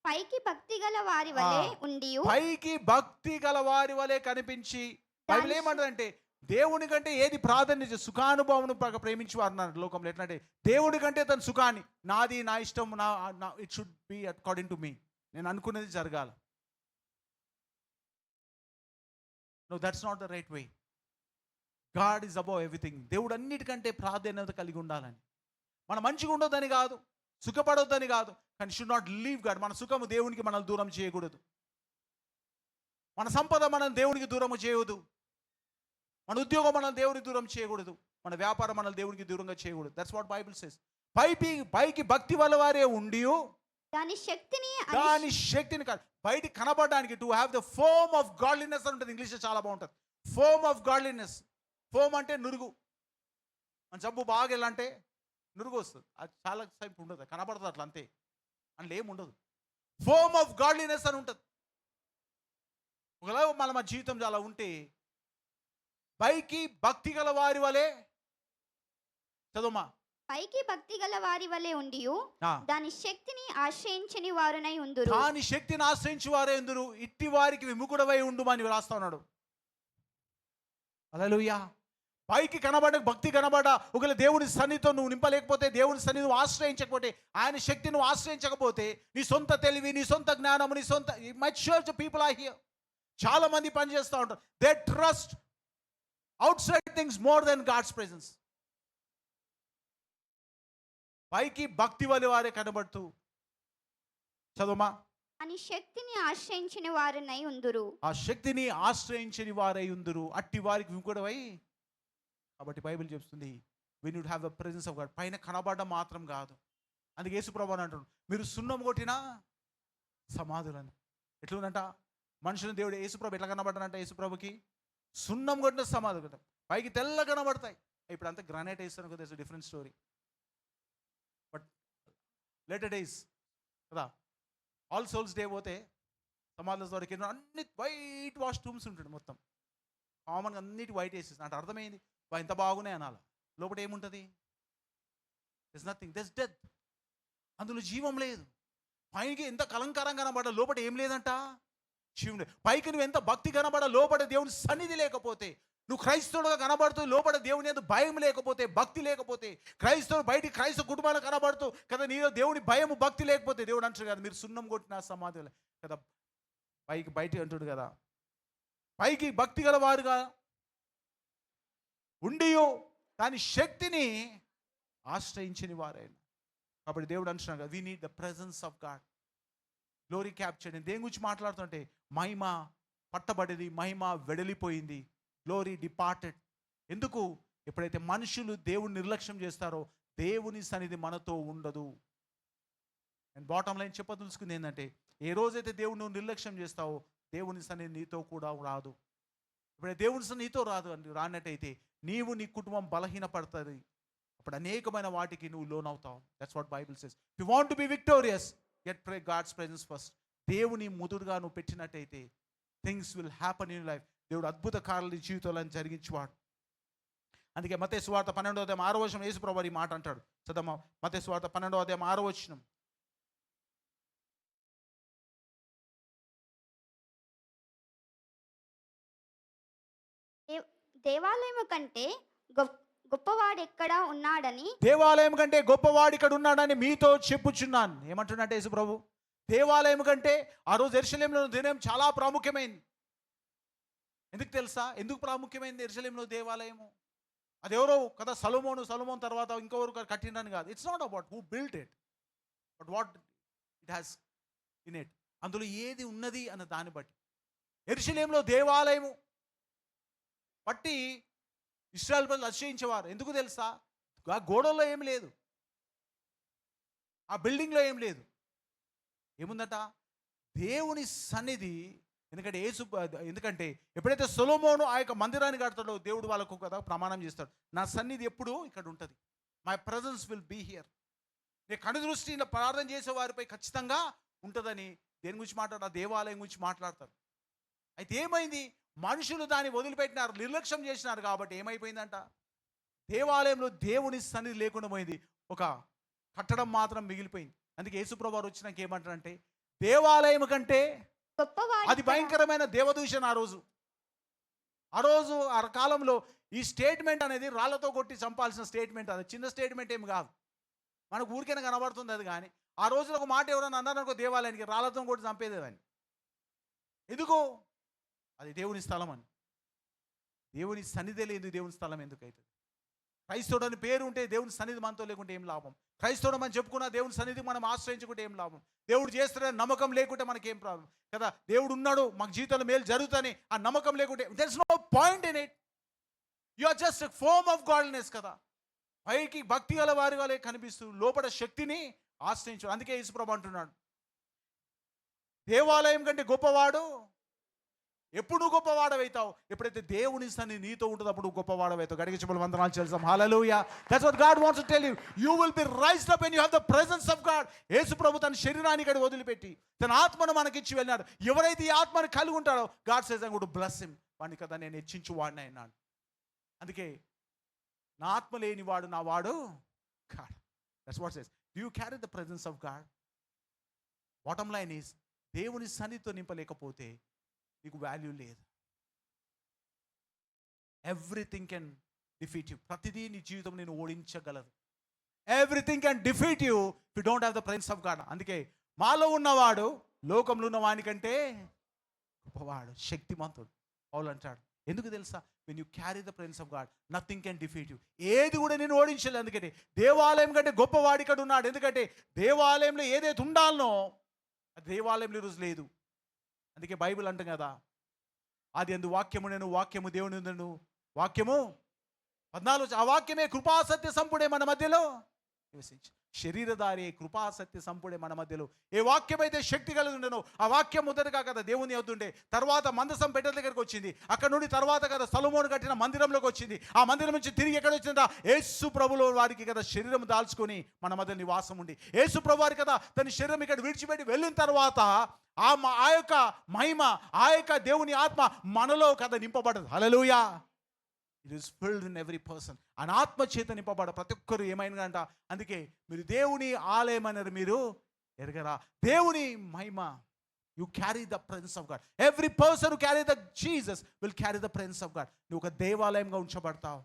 పైకి భక్తి గల వారి వలె ఉండి, పైకి భక్తి గల వారి వలె కనిపించి, బైబిల్ ఏమంటదంటే దేవుని కంటే ఏది ప్రాధాన్యత, సుఖానుభవం ప్రేమించేవారు అన్నారు లోకంలో. ఎట్లా అంటే దేవుడి కంటే తన సుఖాన్ని, నాది నా ఇష్టం, it should be according to me, నేను అనుకునేది జరగాల. No, that's not the right way. God is above everything. దేవుడు అన్నిటికంటే ప్రాధాన్యత కలిగి ఉండాలని. మనం మంచిగా ఉండొద్దని కాదు, సుఖపడొద్దని కాదు, కానీ షుడ్ నాట్ లీవ్ గాడ్. మన సుఖము దేవునికి మనల్ని దూరం చేయకూడదు, మన సంపద మనల్ని దేవునికి దూరం చేయవద్దు, మన ఉద్యోగం మనల్ని దేవునికి దూరం చేయకూడదు, మన వ్యాపారం మనల్ని దేవునికి దూరంగా చేయకూడదు. That's what Bible says. పైకి భక్తి వల్ల వారే ఉండి దాని శక్తిని కాదు, బయటికి కనబడడానికి, to have the form of godliness అని ఉంటుంది. ఇంగ్లీష్లో చాలా బాగుంటుంది. Foam of godliness. ఫోమ్ అంటే నురుగు. మన జబ్బు బాగా ఎలా అంటే నురుగు వస్తుంది, అది చాలా సేపు ఉండదు, కనబడుతుంది అట్లా అంతే, అందులో ఏముండదు. ఫోమ్ ఆఫ్ గాడ్లీనెస్ అని ఉంటుంది. ఒకవేళ మన జీవితం చాలా ఉంటే పైకి భక్తి గల వారి వలె, చదువుమా, పైకి భక్తి గల వారి వలె ఉండి దాని శక్తిని ఆశ్రయించని వారునై ఉందురు. దాని శక్తిని ఆశ్రయించి వారే ఉందురు, ఇట్టి వారికి విముఖుడవై ఉండుమని రాస్తా ఉన్నాడు. హల్లెలూయా. పైకి కనబడ భక్తి కనబడ, ఒకవేళ దేవుని సన్నిధితో నువ్వు నింపలేకపోతే, దేవుని సన్నిధి నువ్వు ఆశ్రయించకపోతే, ఆయన శక్తి నువ్వు ఆశ్రయించకపోతే, నీ సొంత తెలివి, నీ సొంత జ్ఞానము, నీ సొంత మెచ్యూర్డ్ పీపుల్ ఆర్ హియర్. చాలా మంది పని చేస్తూ ఉంటారు. They trust outside things more than God's presence. పైకి భక్తి వలె వారే కనబడుతూ, చదువుమా, అని శక్తిని ఆశ్రయించిన వారై ఉందురు. ఆ శక్తిని ఆశ్రయించని వారై ఉందురు, అట్టి వారికి విముఖుడవై. కాబట్టి బైబిల్ చెప్తుంది, we need to have the presence of God. పైన కనబడడం మాత్రం కాదు. అందుకే యేసు ప్రభువు అంటాడు, మీరు సున్నం కొట్టినా సమాధులని. ఎట్లుందంట మనుషుని దేవుడు యేసు ప్రభు ఎట్లా కనబడ్డానంట? యేసు ప్రభుకి సున్నం కొట్టిన సమాధి కదా, పైకి తెల్ల కనబడతాయి. ఇప్పుడు అంతా గ్రానైట్ వేస్తాను కదా, it's different story. But later days కదా, ఆల్ సోల్స్ డే పోతే సమాధుల దొరికి అన్ని వైట్ వాష్ టూమ్స్ ఉంటుంది మొత్తం. కామన్గా అన్నిటి వైట్ వేసేసి అంటే అర్థమైంది, ఇంత బాగున్నాయి అనాలి. లోపల ఏముంటుంది? This nothing, this death. అందులో జీవం లేదు. పైకి ఎంత కలంకారంగా కనబడ్డా లోపల ఏం లేదంట, జీవం లేదు. పైకి నువ్వు ఎంత భక్తి కనబడ, లోపల దేవుని సన్నిధి లేకపోతే, నువ్వు క్రైస్తవుడుగా కనబడుతూ లోపల దేవుని యందు భయం లేకపోతే, భక్తి లేకపోతే, క్రైస్తవ కుటుంబాలు కనబడుతూ కదా నీలో దేవుని భయం భక్తి లేకపోతే, దేవుడు అంటాడు కదా మీరు సున్నం కొట్టిన సమాధులే కదా, బయట అంటాడు కదా, పైకి భక్తి గల వారుగా ఉండియో దాని శక్తిని ఆశ్రయించని వారైన. కాబట్టి దేవుడు అంటున్నాడు కదా, we need the presence of God. Glory captured. నేను దేని గురించి మాట్లాడుతుంటే మహిమ పట్టబడేది, మహిమ వెడలిపోయింది, గ్లోరీ డిపార్టెడ్. ఎందుకు? ఎప్పుడైతే మనుషులు దేవుని నిర్లక్ష్యం చేస్తారో దేవుని సన్నిధి మనతో ఉండదు. నేను బాటమ్ లైన్ చెప్పదలుచుకుంది ఏంటంటే, ఏ రోజైతే దేవుని నువ్వు నిర్లక్ష్యం చేస్తావో దేవుని సన్నిధి నీతో కూడా రాదు. ఇప్పుడైతే దేవుని సన్నిధి నీతో రానట్టయితే నీవు నీ కుటుంబం బలహీనపడుతుంది. అప్పుడు అనేకమైన వాటికి నువ్వు లోన్ అవుతావు. That's what Bible says. If you want to be victorious, get pray God's presence first. దేవుని ముదురుగా నువ్వు పెట్టినట్టయితే things will happen in life. దేవుడు అద్భుత కార్యాలు జీవితంలో జరిగించేవాడు. అందుకే మత్తయి సువార్త 12వ అధ్యాయం 6వ వచనం యేసు ప్రభువు ఈ మాట అంటాడు. చదవమా, మత్తయి సువార్త 12వ అధ్యాయం 6వ వచనం. దేవాలయం కంటే గొప్పవాడు ఎక్కడ ఉన్నాడని, దేవాలయం కంటే గొప్పవాడు ఇక్కడ ఉన్నాడని మీతో చెప్పుచున్నాను. ఏమంటున్నట్టు యేసు ప్రభు, దేవాలయం కంటే ఆ రోజు యెరూషలేములో దినం చాలా ప్రాముఖ్యమైంది. ఎందుకు తెలుసా? ఎందుకు ప్రాముఖ్యమైంది యెరూషలేములో దేవాలయము? అది ఎవరో కదా సొలొమోన్ తర్వాత ఇంకెవరు కట్టినని కాదు. It's not about who built it, but what it has in it. అందులో ఏది ఉన్నది అన్న దాన్ని బట్టి యెరూషలేములో దేవాలయము బట్టి ఇశ్రాయేలు ప్రజలు అతిశయించేవారు. ఎందుకు తెలుసా? ఆ గోడల్లో ఏం లేదు, ఆ బిల్డింగ్లో ఏం లేదు. ఏముందట? దేవుని సన్నిధి. ఎందుకంటే ఎప్పుడైతే సొలొమోను ఆ యొక్క మందిరాన్ని కడతాడో దేవుడు వాళ్ళకు కదా ప్రమాణం చేస్తాడు, నా సన్నిధి ఎప్పుడూ ఇక్కడ ఉంటుంది, my presence will be here. నీ కనుదృష్టి ప్రార్థన చేసే వారిపై ఖచ్చితంగా ఉంటుందని దేని గురించి మాట్లాడతారు? ఆ దేవాలయం గురించి మాట్లాడతారు. అయితే ఏమైంది? మనుషులు దాన్ని వదిలిపెట్టినారు, నిర్లక్ష్యం చేసినారు. కాబట్టి ఏమైపోయిందంట? దేవాలయంలో దేవుని సన్నిధి లేకుండా పోయింది, ఒక కట్టడం మాత్రం మిగిలిపోయింది. అందుకే యేసుప్రభు వారు వచ్చినాక ఏమంటారంటే, దేవాలయం కంటే అది భయంకరమైన దేవదూషణ. ఆ రోజు ఆ కాలంలో ఈ స్టేట్మెంట్ అనేది రాళ్లతో కొట్టి చంపాల్సిన స్టేట్మెంట్. అది చిన్న స్టేట్మెంట్ ఏమి కాదు, మనకు ఊరికైనా కనబడుతుంది అది. కానీ ఆ రోజున ఒక మాట ఎవరైనా అన్నారనుకో దేవాలయానికి, రాళ్లతో కొట్టి చంపేదేదని. ఎందుకు? అది దేవుని స్థలం అని. దేవుని సన్నిధి లేదు, దేవుని స్థలం ఎందుకు అవుతుంది? క్రైస్తవుడు అని పేరు ఉంటే దేవుని సన్నిధి మనతో లేకుంటే ఏం లాభం? క్రైస్తవుడు మనం చెప్పుకున్న దేవుని సన్నిధి మనం ఆశ్రయించుకుంటే ఏం లాభం? దేవుడు చేస్తాడని నమ్మకం లేకుంటే మనకేం ప్రాబ్లం కదా? దేవుడు ఉన్నాడు, మాకు జీవితంలో మేలు జరుగుతాని ఆ నమ్మకం లేకుంటే there is no point in it. You are just a form of godliness కదా. పైకి భక్తి గల వారిగాలే కనిపిస్తూ లోపల శక్తిని ఆశ్రయించు. అందుకే యేసుప్రభు అంటున్నాడు, దేవాలయం కంటే గొప్పవాడు ఎప్పుడు నువ్వు గొప్పవాడవైతావు? ఎప్పుడైతే దేవుని సన్నిధి నీతో ఉంటుందో అప్పుడు గొప్పవాడవైతావు. గడికి చెప్పులు వందనాలు చేద్దాం. హల్లెలూయా. That's what God wants to tell you. You will be raised up when you have the presence of God. యేసు ప్రభు తన శరీరాన్ని ఇక్కడ వదిలిపెట్టి తన ఆత్మను మనకిచ్చి వెళ్ళినాడు. ఎవరైతే ఈ ఆత్మను కలిగి ఉంటాడో God says I am going to bless him. వాడిని కదా నేను హెచ్చించు వాడిని అన్నాడు. అందుకే నా ఆత్మ లేని వాడు నా వాడు కాడు. That's what says. Do you carry the presence of God? Bottom line is, దేవుని సన్నిధితో నింపలేకపోతే నీకు వాల్యూ లేదు. Everything can defeat you. ప్రతిదీ నీ జీవితం నేను ఓడించగలదు. Everything can defeat you if you don't have the presence of God. అందుకే మాలో ఉన్నవాడు లోకంలో ఉన్న వానికంటే గొప్పవాడు, శక్తిమంతుడు పౌలు అంటాడు. ఎందుకు తెలుసా? When you carry the presence of God nothing can defeat you. ఏది కూడా నేను ఓడించలేదు. ఎందుకంటే దేవాలయం కంటే గొప్పవాడు ఇక్కడ ఉన్నాడు. ఎందుకంటే దేవాలయంలో ఏదైతే ఉండాలనో అది దేవాలయంలో ఈరోజు లేదు. అందుకే బైబిల్ అంటాం కదా, ఆది యందు వాక్యము నేను, వాక్యము దేవుని యందు, వాక్యము 14 ఆ వాక్యమే కృపాసత్య సంపుడే మన మధ్యలో నివసించి. శరీరధారి కృపాసత్య సంపుడే మన మధ్యలో. ఏ వాక్యం అయితే శక్తి కలిగి ఉండేనో ఆ వాక్యం మొదటగా కదా దేవుని అవుతుండే. తర్వాత మందసం పెట్టె దగ్గరికి వచ్చింది. అక్కడ నుండి తర్వాత కదా సొలొమోను కట్టిన మందిరంలోకి వచ్చింది. ఆ మందిరం నుంచి తిరిగి ఎక్కడ వచ్చిందా? యేసు ప్రభులో వారికి కదా శరీరం దాల్చుకొని మన మధ్య నివాసం ఉండి, యేసు ప్రభు వారి కదా తన శరీరం ఇక్కడ విడిచిపెట్టి వెళ్ళిన తర్వాత ఆ యొక్క మహిమ, ఆ యొక్క దేవుని ఆత్మ మనలో కదా నింపబడదు. హల్లెలూయా. It is filled in every person. ఆయన ఆత్మ చేత నింపబడ ప్రతి ఒక్కరు ఏమైందంట. అందుకే మీరు దేవుని ఆలయం అన్నారు, మీరు ఎరగరా? దేవుని మహిమ You carry the presence of God. Every person who carry the Jesus will carry the presence of God. నువ్వు ఒక దేవాలయంగా ఉంచబడతావు.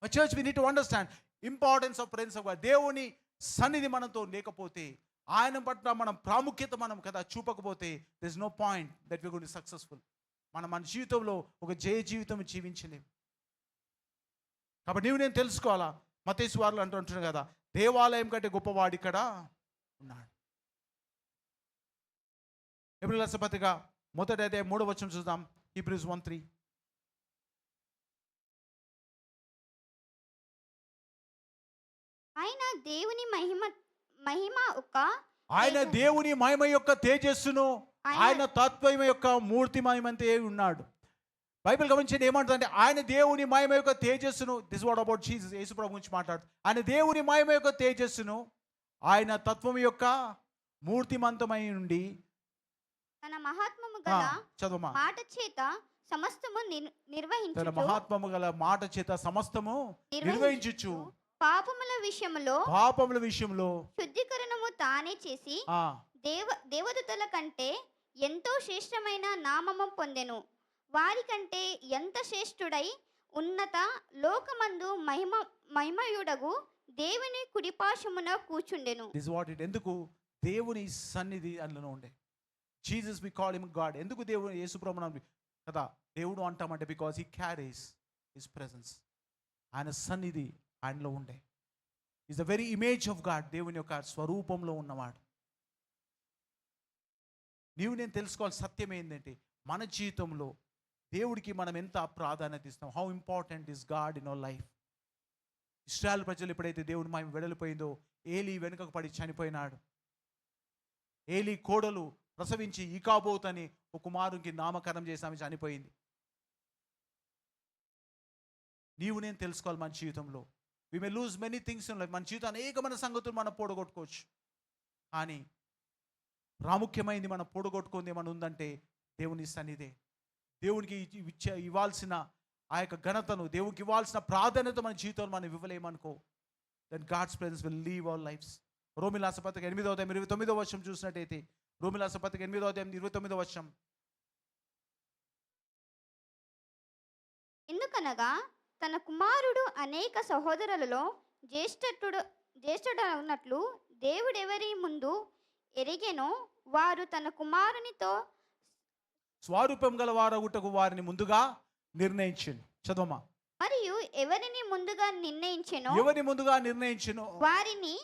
My church, we need to understand importance of presence of God. దేవుని సన్నిధి మనతో లేకపోతే, ఆయన పట్ల మనం ప్రాముఖ్యత మనం కదా చూపకపోతే, there is no point that we are going to be successful. మన జీవితంలో ఒక జయ జీవితం జీవించలేము. కాబట్టి నేను తెలుసుకోవాలా. మత్తయి సువార్తలో అంటున్నాడు కదా, దేవాలయం కంటే గొప్పవాడు ఇక్కడ ఉన్నాడు. హెబ్రీయుల రాసిన పత్రిక మొదటి అధ్యాయం 3వ వచనం చూద్దాం. హీబ్రూస్ 1:3. ఆయన దేవుని మహిమ యొక్క తేజస్సును, ఆయన తత్వము యొక్క మూర్తి మహిమంతే ఉన్నాడు. బైబిల్ గమనించండి ఏమంటుందంటే, ఆయన దేవుని మహిమ యొక్క తేజస్సును, దిస్ వాట్ అబౌట్ జీసస్, యేసు ప్రభు గురించి మాట్లాడుతూ, ఆయన దేవుని మహిమ యొక్క తేజస్సును, ఆయన తత్వం యొక్క మూర్తిమంతమై ఉండి తన మహాత్మము గల చదువు మాట చేత సమస్తము నిర్వహించుచు, తన మహాత్మము గల మాట చేత సమస్తము నిర్వహించుచు, పాపముల విషయములో శుద్ధీకరణము తానే చేసి దేవదూతల కంటే ఎంతో శ్రేష్టమైన నామము పొందెను. వారి కంటే ఎంత శ్రేష్ఠుడై ఉన్నత లోకమందు మహిమయుడగు దేవుని కుడిపాశమున కూర్చుండెను. This what it. ఎందుకు దేవుని సన్నిధి అందులో ఉండే. Jesus we call him God. ఎందుకు దేవుడు యేసు ప్రభువును కదా దేవుడు అంటామంటే, because he carries his presence. ఆయన సన్నిధి ఆయనలో ఉండే. Is the very image of God. దేవుని యొక్క స్వరూపంలో ఉన్నవాడు. నేను తెలుసుకోవాలి సత్యం ఏంటంటే, మన జీవితంలో దేవుడికి మనం ఎంత ప్రాధాన్యత ఇస్తాం. How important is God in our life. ఇశ్రాయేలు ప్రజలు ఎప్పుడైతే దేవుని మహిమ వెడలిపోయిందో, ఏలీ వెనుకకు పడి చనిపోయినాడు. ఏలీ కోడలు ప్రసవించి ఈకాబోత్ అని ఒక కుమారునికి నామకరణం చేసి ఆమె చనిపోయింది. నేను తెలుసుకోవాలి మన జీవితంలో. We may lose many things in life. మన జీవితం అనేకమైన సంగతులు మనం పోడగొట్టుకోవచ్చు. కానీ ప్రాముఖ్యమైనది మనం పోడగొట్టుకుంది ఏమన్నా ఉందంటే దేవుని సన్నిధే. దేవునికి ఇవ్వాల్సిన ఆ యొక్క ఘనతను, దేవునికి ఇవ్వాల్సిన ప్రాధాన్యత మన జీవితంలో మనం ఇవ్వలేమనుకో, then God's presence will leave our lifes. రోమీయుల రాసిన పత్రిక 8వ అధ్యాయం 29వ వచనం చూసినట్టయితే, రోమీయుల రాసిన పత్రిక 8వ అధ్యాయం 29వ వచనం. ఎందుకనగా తన కుమారుడు అనేక సహోదరులలో జ్యేష్ఠుడు ఉన్నట్లు దేవుడెవరి ముందు ఎరిగెనో వారు తన కుమారునితో స్వరూపం గల వారగుటకు వారిని ముందుగా నిర్ణయించెను. చదవమా. మరియు ఎవరిని ముందుగా నిర్ణయించెనో వారిని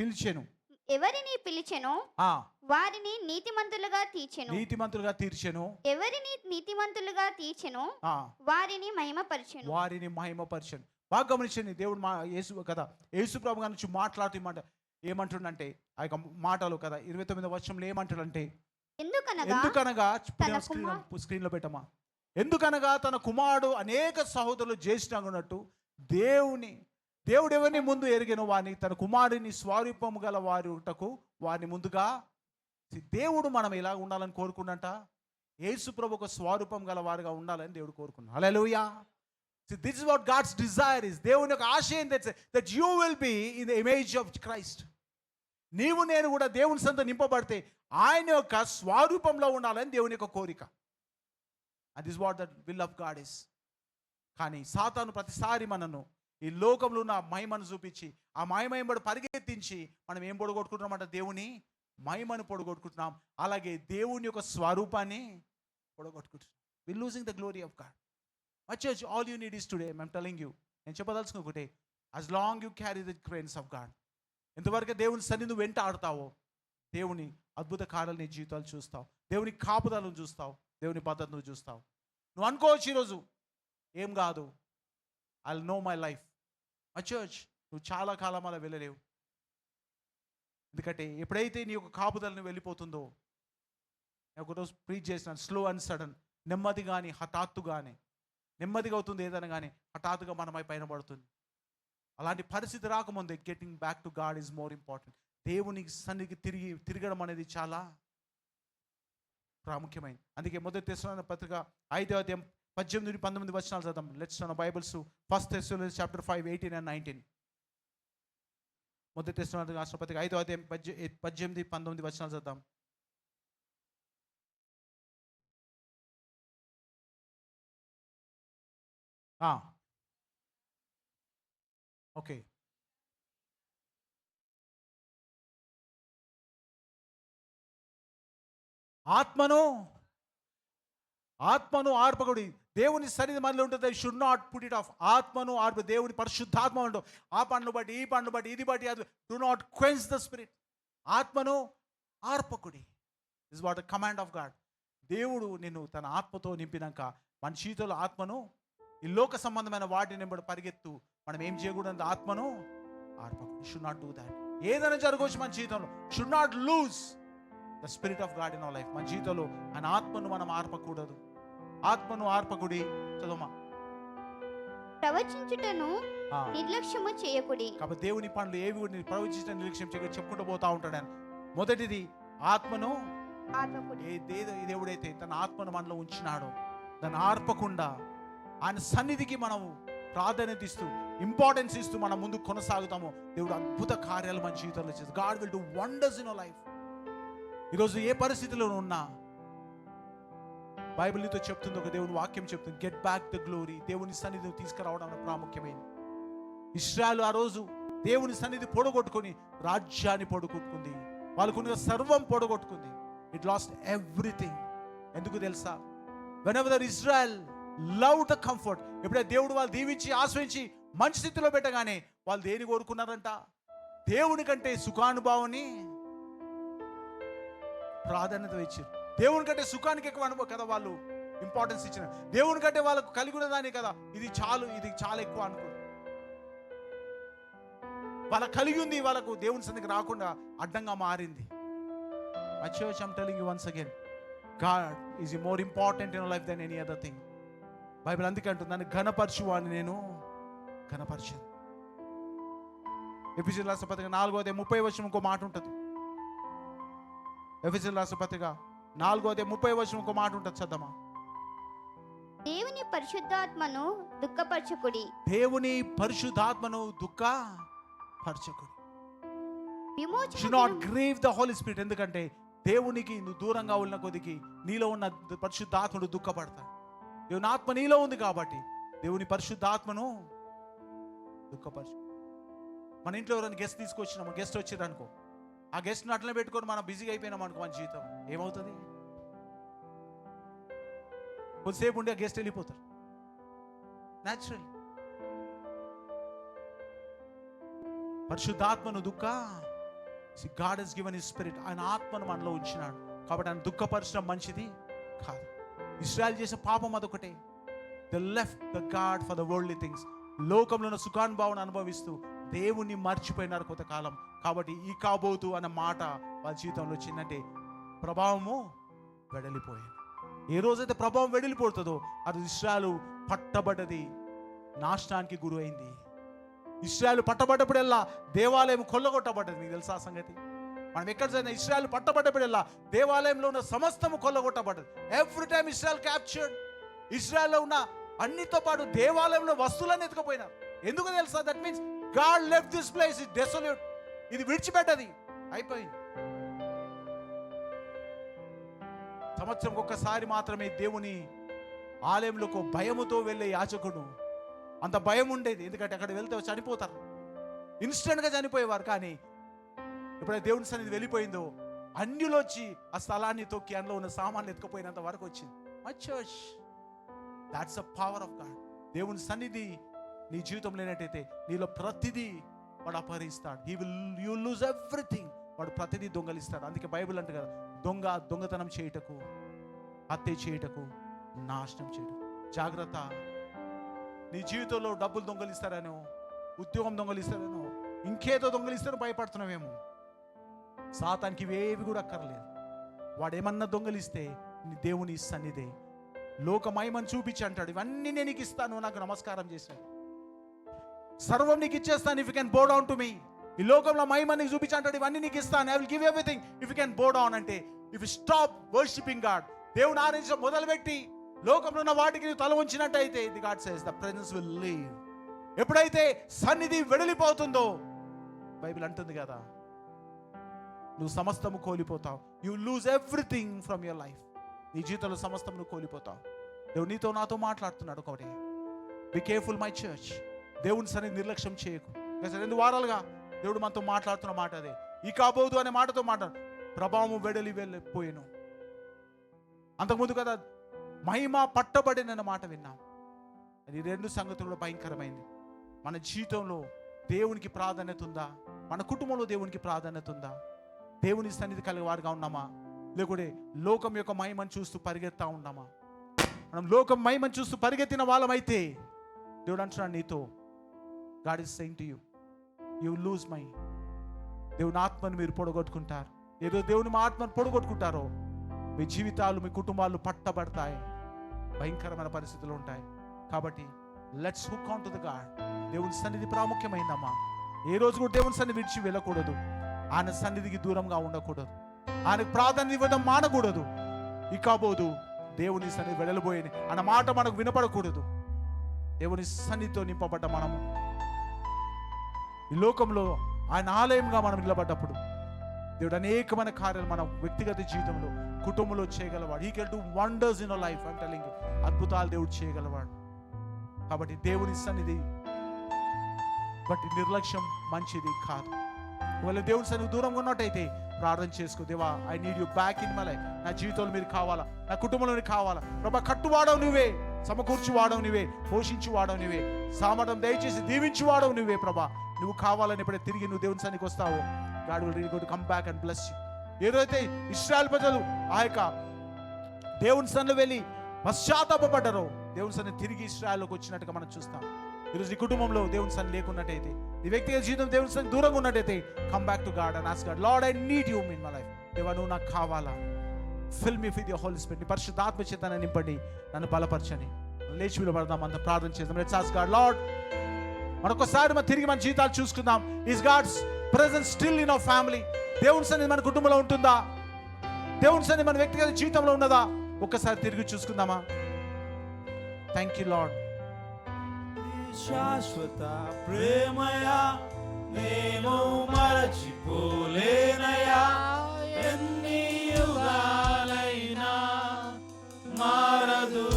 పిలిచెను. ఎవరిని పిలిచెనో వారిని నీతిమంతులుగా తీర్చెను. ఎవరిని నీతిమంతులుగా తీర్చెనో వారిని మహిమపరచెను. బాగా గమనించండి. దేవుడు యేసు కదా, యేసు ప్రభు గారి నుంచి మాట్లాడుతూ ఏమంటుండంటే, ఆ యొక్క మాటలు కదా 29వ వచనంలో ఏమంటాడంటే, ఎందుకనగా స్క్రీన్ లో పెట్టమా. ఎందుకనగా తన కుమారుడు అనేక సహోదరులు జ్యేష్ఠంగా ఉన్నట్టు దేవుడు ఎవరిని ముందు ఎరిగిన వారిని తన కుమారుని స్వరూపము గల వారుటకు వారిని ముందుగా. దేవుడు మనం ఎలా ఉండాలని కోరుకున్నట, యేసు ప్రభు ఒక స్వరూపం గల వారుగా ఉండాలని దేవుడు కోరుకున్నాడు. హల్లెలూయా. This is what God's desire is. దేవుని యొక్క ఆశయం that you will be in the image of Christ. నీవు నేను కూడా దేవుని సంత నింపబడితే ఆయన యొక్క స్వరూపంలో ఉండాలని దేవుని యొక్క కోరిక. And this what that will of God is. కానీ సాతాను ప్రతిసారి మనను ఈ లోకంలో ఉన్న మహిమను చూపించి, ఆ మహిమను పరిగెత్తించి మనం ఏం పొడగొట్టుకుంటున్నామంటే దేవుని మహిమను పొడగొట్టుకుంటున్నాం. అలాగే దేవుని యొక్క స్వరూపాన్ని పొడగొట్టుకుంటున్నాం. We losing the glory of God. My church, all you need is today, I'm telling you, నేను చెప్పదలుచుకున్న ఒకటే, as long you carry the presence of God, ఎంతవరకు దేవుని సన్నిధి నువ్వు వెంట ఆడతావో దేవుని అద్భుత కార్యాలు నీ జీవితాలు చూస్తావు. దేవుని కాపుదలను చూస్తావు. దేవుని పద్ధతి నువ్వు చూస్తావు. నువ్వు అనుకోవచ్చు ఈరోజు ఏం కాదు, I will know my life. My church, నువ్వు చాలా కాలం అలా వెళ్ళలేవు. ఎందుకంటే ఎప్పుడైతే నీ యొక్క కాపుదలను వెళ్ళిపోతుందో, నేను ఒకరోజు ప్రీచ్ చేసినాను, స్లో అండ్ సడన్, నెమ్మది కానీ హఠాత్తుగానే, నెమ్మదిగా అవుతుంది ఏదైనా కానీ హఠాత్తుగా మనమై పైన పడుతుంది. అలాంటి పరిస్థితి రాకముందే getting back to God is more important. దేవుని సన్నిధికి తిరగడం అనేది చాలా ప్రాముఖ్యమైనది. అందుకే మొదటి తెస్సలోనికీయుల పత్రిక 5వ అధ్యాయం 18-19 వచనాలు చదువుతాం. Let's turn Bibles 1 Thessalonians chapter 5, 18 and 19. మొదటి తెస్సలోనికీయుల పత్రిక 5వ అధ్యాయం 18-19 వచనాలు చదువుతాం. ఓకే, ఆత్మను ఆర్పకుడి. దేవుని సన్నిధి మనలో ఉంటుంది. Should not put it of. ఆత్మను ఆర్ప, దేవుని పరిశుద్ధాత్మ ఉండవు. ఆ పండ్లు బట్టి, ఈ పండ్లు బట్టి, ఇది బట్టి, అది. Do not quench the spirit. ఆత్మను ఆర్పకుడి is what the command of God. దేవుడు నిన్ను తన ఆత్మతో నింపినాక మన జీవితంలో ఆత్మను, ఈ లోక సంబంధమైన వాటిని పరిగెత్తు. మనం ఏం చేయకూడదు, ఆత్మను ఆర్పకుడి. Should not do that. ఏదైనా జరగవచ్చు మన జీవితంలో. Should not lose the spirit of God in our life. మన జీవితంలో ఆయన ఆత్మను మనం ఆర్పకూడదు. ఆత్మను ఆర్పకుడి. చదవమా. ప్రవచించుటను నిర్లక్ష్యము చేయకుడి. కాబట్టి దేవుని పనులు ఏవి కూడా ప్రవచించడం నిర్లక్ష్యం చేయకుండా చెప్పుకుంటూ పోతా ఉంటాడు ఆయన. మొదటిది ఆత్మను ఆర్పకుడి. దేవుడైతే తన ఆత్మను మనలో ఉంచినాడో దాన్ని ఆర్పకుండా ఆయన సన్నిధికి మనము ప్రాధాన్యత ఇస్తూ, ఇంపార్టెన్స్ ఇస్తూ మనం ముందు కొనసాగుతాము. దేవుడు అద్భుత కార్యాలు మన జీవితంలో చేస్తాడు. God will do wonders in our life. ఈరోజు ఏ పరిస్థితిలో ఉన్నా బైబిల్ నీతో చెప్తుంది, ఒక దేవుని వాక్యం చెప్తుంది, గెట్ బ్యాక్ ద గ్లోరీ. దేవుని సన్నిధిని తీసుకురావడం ప్రాముఖ్యమైనది. ఇశ్రాయేలు ఆ రోజు దేవుని సన్నిధి పొడగొట్టుకొని రాజ్యాన్ని పొడగొట్టుకుంది. వాళ్ళకున్న సర్వం పొడగొట్టుకుంది. It lost everything. ఎందుకు తెలుసా? Whenever Israel love the comfort, ఎప్పుడైతే దేవుడు వాళ్ళు దీవించి ఆశ్రయించి మంచి స్థితిలో పెట్టగానే వాళ్ళు దేని కోరుకున్నారంట? దేవుని కంటే సుఖానుభవాన్ని ప్రాధాన్యత ఇచ్చారు. దేవుని కంటే సుఖానికి ఎక్కువ అనుభవం కదా వాళ్ళు ఇంపార్టెన్స్ ఇచ్చిన. దేవుని కంటే వాళ్ళకు కలిగి ఉన్నదాన్ని కదా, ఇది చాలు, ఇది చాలా ఎక్కువ అనుకో. వాళ్ళకి కలిగి ఉంది, వాళ్ళకు దేవుని సన్నిధికి రాకుండా అడ్డంగా మారింది. My church, I'm telling you once again, God is more important in your life than any other thing. Bible అందుకే అంటుంది, నన్ను ఘనపరచు అని నేను ఘనపరిచాను. ఎఫెసీయుల రాసిన పత్రిక 4:30 ఇంకో మాట ఉంటుంది. ఎఫెసీయుల రాసిన పత్రిక 4:30 ఇంకో మాట ఉంటుంది. చదవమా. దేవుని పరిశుద్ధాత్మను దుఃఖపరచకుడి. దేవుని పరిశుద్ధాత్మను దుఃఖపరచకుడి. విమోచన not grieve the Holy Spirit. ఎందుకంటే దేవునికి నువ్వు దూరంగా ఉన్న కొద్దికి నీలో ఉన్న పరిశుద్ధాత్మను దుఃఖపడతాడు. దేవుని ఆత్మ నీలో ఉంది కాబట్టి దేవుని పరిశుద్ధాత్మను దుఃఖపరచు. మన ఇంట్లో ఎవరైనా గెస్ట్ తీసుకొచ్చినాము, గెస్ట్ వచ్చారు అనుకో, ఆ గెస్ట్ని అట్లనే పెట్టుకొని మనం బిజీగా అయిపోయినాం అనుకో, మన జీవితం ఏమవుతుంది? కొద్దిసేపు ఉండి ఆ గెస్ట్ వెళ్ళిపోతారు న్యాచురల్. పరిశుద్ధాత్మను God has given his spirit. ఆయన ఆత్మను మనలో ఉంచినాడు కాబట్టి ఆయన దుఃఖపరచడం మంచిది కాదు. ఇశ్రాయేలు చేసే పాపం అదొకటే. They left the God for the worldly things. లోకంలో ఉన్న సుఖానుభావం అనుభవిస్తూ దేవుణ్ణి మర్చిపోయినారు కొంతకాలం. కాబట్టి ఈ కాబోతు అన్న మాట వాళ్ళ జీవితంలో వచ్చిందంటే ప్రభావము వెడలిపోయింది. ఏ రోజైతే ప్రభావం వెడలిపోతుందో అది ఇశ్రాయేలు పట్టబడ్డది నాశనానికి గురైంది. ఇశ్రాయేలు పట్టబడ్డప్పుడల్లా దేవాలయం కొల్లగొట్టబడ్డది. మీకు తెలుసా ఆ సంగతి? మనం ఎక్కడ చదివినా ఇశ్రాయేలు పట్టబడ్డప్పుడల్లా దేవాలయంలో ఉన్న సమస్తము కొల్లగొట్టబడ్డది. Every time Israel captured. ఇశ్రాయేల్లో ఉన్న అన్నితో పాటు దేవాలయంలో వస్తువులన్నీ ఎత్తుకుపోయినారు. ఎందుకు తెలుసా? That means God left this place is desolate. ఇది విడిచిపెట్టది, అయిపోయింది. సంవత్సరం ఒక్కసారి మాత్రమే దేవుని ఆలయంలోకి భయముతో వెళ్ళే యాజకుడు, అంత భయం ఉండేది. ఎందుకంటే అక్కడ వెళ్తే చనిపోతారు, ఇన్స్టెంట్గా చనిపోయేవారు. కానీ ఎప్పుడైతే దేవుని సన్నిధి వెళ్ళిపోయిందో అన్యులు వచ్చి ఆ స్థలాన్ని తొక్కి అందులో ఉన్న సామాన్లు ఎత్తుకుపోయినంత వరకు వచ్చింది. My church, that's the power of God. దేవుని సన్నిధి నీ జీవితం లేనట్టయితే నీలో ప్రతిదీ వాడు అపహరిస్తాడు. You lose everything. వాడు ప్రతిదీ దొంగలిస్తాడు. అందుకే బైబిల్ అంటే కదా, దొంగతనం చేయుటకు, హత్య చేయుటకు, నాశనం చేయుటకు జాగ్రత్త. నీ జీవితంలో డబ్బులు దొంగలిస్తారనో, ఉద్యోగం దొంగలిస్తారనో, ఇంకేదో దొంగలిస్తారో భయపడుతున్నావేమో. సాతానికి ఇవేవి కూడా అక్కర్లేదు. వాడు ఏమన్నా దొంగలిస్తే నీ దేవుని సన్నిధే లోకమయమని చూపించి అంటాడు, ఇవన్నీ నేను నీకు ఇస్తాను, నాకు నమస్కారం చేశాడు, సర్వం నీకు ఇచ్చేస్తాను if you can bow down to me. ఈ లోకంలో మహిమ నీకు చూపించి అంటాడు, ఇవన్నీ నీకు ఇస్తాను, I will give everything if you can bow down. అంటే if you stop worshiping God, దేవుని ఆరాధించడం మొదలుపెట్టి లోకంలో ఉన్న వాటికి నువ్వు తల ఉంచినట్టయితే the God says the presence will leave. ఎప్పుడైతే సన్నిధి వెడలిపోతుందో బైబిల్ అంటుంది కదా, నువ్వు సమస్తము కోల్పోతావు. You lose everything from your life. నీ జీవితంలో సమస్తం నువ్వు కోల్పోతావు. దేవుడు నీతో నాతో మాట్లాడుతున్నాడు. ఒకటి బి కేర్ఫుల్ మై చర్చ్. దేవుని సన్నిధి నిర్లక్ష్యం చేయకు. గత 2 వారాలుగా దేవుడు మనతో మాట్లాడుతున్న మాట అదే. ఈ కాబోదు అనే మాటతో మాట్లాడు. ప్రభావం వెడలి వెళ్ళిపోయాను. అంతకుముందు కదా మహిమ పట్టబడిన మాట విన్నాం. అది 2 సంగతులు భయంకరమైంది. మన జీవితంలో దేవునికి ప్రాధాన్యత ఉందా? మన కుటుంబంలో దేవునికి ప్రాధాన్యత ఉందా? దేవుని సన్నిధి కలిగి వారుగా ఉన్నామా? లేకుంటే లోకం యొక్క మహిమను చూస్తూ పరిగెత్తా ఉన్నామా? మనం లోకం మహిమను చూస్తూ పరిగెత్తిన వాళ్ళమైతే దేవుడు అంటున్నాడు నీతో, God is saying to you, you lose my. దేవుని ఆత్మను మీరు పొడగొట్టుకుంటారు. ఏదో దేవుని మా ఆత్మను పొడగొట్టుకుంటారో మీ జీవితాలు, మీ కుటుంబాలు పట్టబడతాయి, భయంకరమైన పరిస్థితులు ఉంటాయి. కాబట్టి let's hook on to the God. దేవుని సన్నిధి ప్రాముఖ్యమైందమ్మా. ఏ రోజు కూడా దేవుని సన్నిధి విడిచి వెళ్ళకూడదు. ఆయన సన్నిధికి దూరంగా ఉండకూడదు. ఆయనకు ప్రాధాన్యత ఇవ్వడం మానకూడదు. ఇకపోదు దేవుని సన్నిధి వెడలిపోయింది అన్న మాట మనకు వినపడకూడదు. దేవుని సన్నిధితో నింపబడ్డ మనము ఈ లోకంలో ఆయన ఆలయంగా మనం నిలబడ్డప్పుడు దేవుడు అనేకమైన కార్యాలు మన వ్యక్తిగత జీవితంలో, కుటుంబంలో చేయగలవాడు. He can do wonders in your life. I am telling you, అద్భుతాలు దేవుడు చేయగలవాడు. కాబట్టి దేవుని సన్నిధి బట్టి నిర్లక్ష్యం మంచిది కాదు. ఒకవేళ దేవుని సన్నిధి దూరంగా ఉన్నట్టయితే ప్రార్థన చేసుకో. దేవా, I need you back in my life. నా జీవితంలో మీరు కావాలా, నా కుటుంబంలో మీరు కావాలా. ప్రభా, కట్టువాడవు నువ్వే, సమకూర్చువాడవు నువ్వే, పోషించువాడవు నువ్వే, సామర్థ్యం దయచేసి దీవించువాడవు నువ్వే. ప్రభా, నువ్వు కావాలని ఎప్పుడైతే తిరిగి నువ్వు దేవుని సన్నిధికి వస్తావో, God will really come back and bless you. ఏదైతే ఇశ్రాయేలు ప్రజలు ఆ యొక్క దేవుని సన్నిధిలో వెళ్ళి పశ్చాత్తాపడ్డారో, దేవుని సన్నిధి తిరిగి ఇశ్రాయేలుకి వచ్చినట్టుగా మనం చూస్తాం. ఈరోజు నీ కుటుంబంలో దేవుని సన్నిధి లేకున్నట్టయితే, నీ వ్యక్తిగత జీవితం దేవుని సన్నిధి దూరంగా ఉన్నట్టయితే, come back to God and ask God, Lord, I need you in my life. దేవా, నువ్వు నాకు కావాలా. Fill me with your Holy Spirit. నీ పరిశుద్ధాత్మ చేతనే నింపండి, నన్ను బలపరచని. లేచి విలువడదాం, అంత ప్రార్థన చేద్దాం. లెట్స్ ఆస్క్ గాడ్, లార్డ్, మరొకసారి మనం తిరిగి మన జీవితాలు చూసుకుందాం. Is God's presence still in our family? దేవుని సన్నిధి మన కుటుంబంలో ఉంటుందా? దేవుని సన్నిధి మన వ్యక్తిగత జీవితంలో ఉన్నదా? ఒక్కసారి తిరిగి చూసుకుందామా? Thank you lord. శాశ్వత ప్రేమయా నేను మరచిపోలేనయా, ఎన్ని యుగాలైనా మారదు.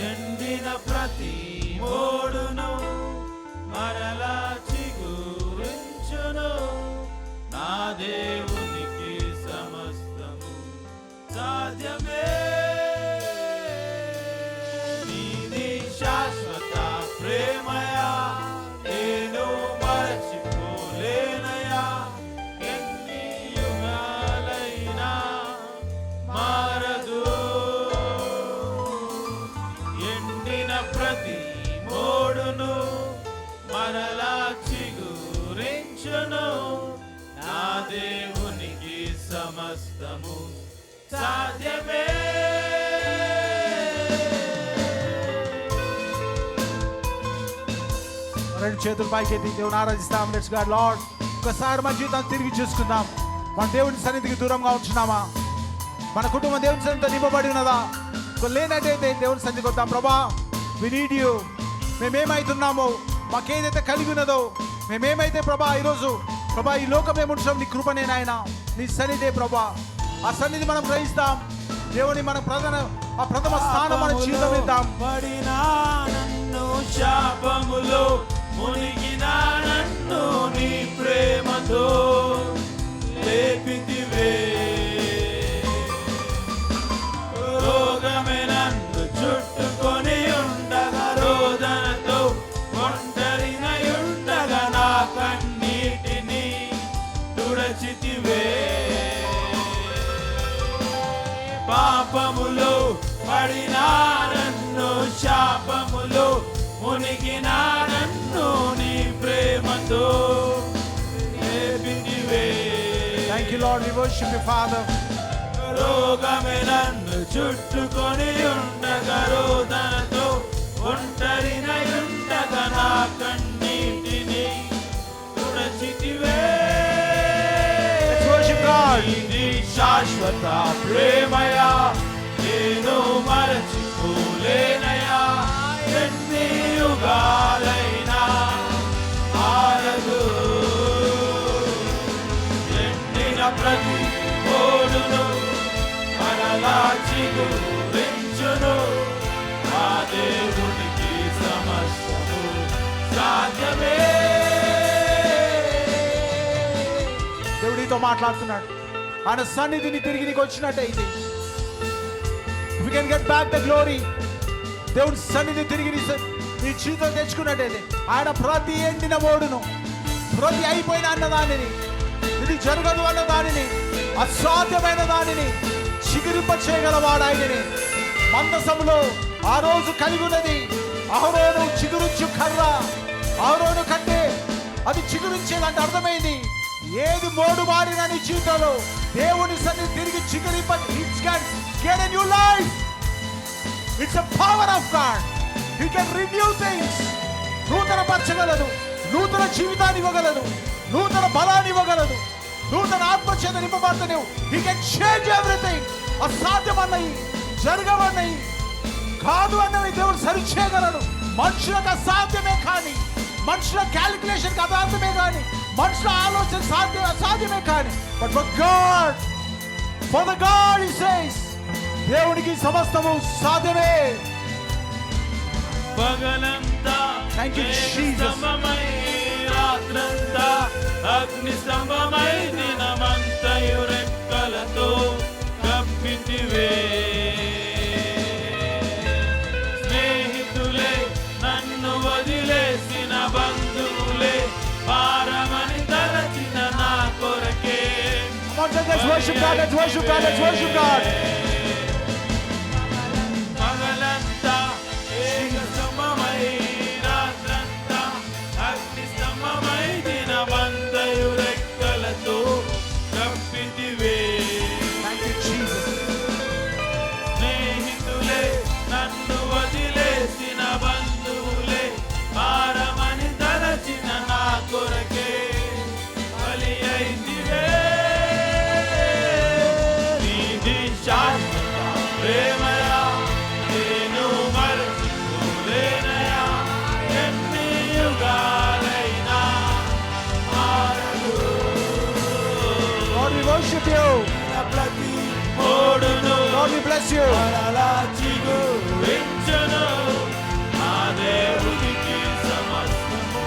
ఎండిన ప్రతి మోడును మరలా చిగురించును. నా దేవునికి సమస్తము సాధ్యమే. నా దేవునికి సమస్తము సాధ్యమే. రెండు చేతులు పైకెత్తి దేవుని ఆరాధిస్తాం. లెట్స్ గాడ్, లార్డ్, ఒకసారి మన జీవితాన్ని తిరిగి చూసుకుందాం. మన దేవుని సన్నిధికి దూరంగా ఉంటున్నామా? మన కుటుంబం దేవుని సన్నిధితో నింపబడి ఉన్నదా? లేనట్టయితే దేవుని సన్నిధికి వద్దాం. ప్రభా, వి నీడ్ యు. మేమేమైతున్నామో, మాకేదైతే కలిగి ఉన్నదో, మేమేమైతే ప్రభా ఈరోజు ప్రభా ఈ లోకం ఏముంటాం, నీ కృపనే నాయన, నీ సన్నిధే ప్రభా. ఆ సన్నిధి మనం గ్రహిస్తాం. దేవుని మన ప్రథమ స్థానం మన జీవితం ఇద్దాం. పడినా నన్ను శాపములో, మునిగినా నన్ను నీ ప్రేమతో లేపితివే. రోగమే నన్ను చుట్టుకొని ఉండగా, రోదనతో ఒంటరినై ఉండగా, నా కన్నీటిని తుడచితివే. పాపములో పడినా నన్ను శాపములో, మునిగినా నన్ను నీ ప్రేమతో లేపితివే. Thank you Lord, we worship you Father. రోగమే నన్ను చుట్టుకొని ఉండగా, రోదనతో ఒంటరినై ఉండగా, నా కన్నీటిని తుడచితివే. ఇది శాశ్వత ప్రేమయా, నేను మరచిపోలేనయా, ఎన్ని యుగాలైనా ఆరదు. ఎండిన ప్రతి ఓడును మరలా చిగురించును. నా నీతో మాట్లాడుతున్నాడు. ఆయన సన్నిధిని తిరిగి నీకు వచ్చినట్టయితే, if you can get back the glory, దేవుని సన్నిధి తిరిగి నీ జీవితం తెచ్చుకున్నట్టయితే, ఆయన ప్రతి ఎండిన మోడును, ప్రతి అయిపోయిన అన్నదానిని, ఇది జరగదు అన్న దానిని, అసాధ్యమైన దానిని చిగురింప చేయగలవాడు ఆయనని. మందసములో ఆ రోజు కలిగి ఉన్నది అహరోను చిగురించు కర్ర. అహరోను కంటే అది చిగురించేదంటే అర్థమైంది. ఏది మోడు మారిన నీ జీవితంలో దేవుని సన్నిధి తిరిగి చిగురింప, it's can get a new life. It's a power of God. He can renew things. నూతన పరచగలదు, నూతన జీవితాన్ని ఇవ్వగలదు, నూతన బలాన్ని ఇవ్వగలదు, నూతన ఆత్మచేత నింపబడతావు. He can change everything. అసాధ్యమన్నవి, జరగవన్నవి, కాదు అన్నవి దేవుడు సరిచేయగలడు. మనుషులకు అసాధ్యమే కానీ, మనుషుల క్యాలిక్యులేషన్ అసాధ్యమే కానీ, మనుషుల ఆలోచన అసాధ్యమే కానీ, but for God, for the God he says, దేవునికి సమస్తము సాధ్యమే. పగలంతా Thank you, Jesus. స్తంభమై, రాత్రంతా అగ్ని స్తంభమై, దినమంతయు రెక్కలతో కప్పితివే. స్నేహితులే నన్ను వదిలేసిన బంధువులే, భారమని తలచిన నా కొరకే. Come on, let's worship God, let's worship God, let's worship God. పగలంతా ఏక స్తంభమై, రాత్రంతా అగ్ని స్తంభమై, దినమంతయు రెక్కలతో కప్పితివే. Thank you, Jesus. స్నేహితులే నన్ను వదిలేసిన బంధువులే, భారమని తలచిన నా కొరకే బలి అయితివే. నీది శాశ్వత ప్రేమయా, నేను మరచిపోలేనయా. ఎన్ని యుగాలైనా మారదు. Lord, we worship you. ప్రతి మోడును Lord, we bless you. మరలా చిగురించును. నా దేవునికి సమస్తము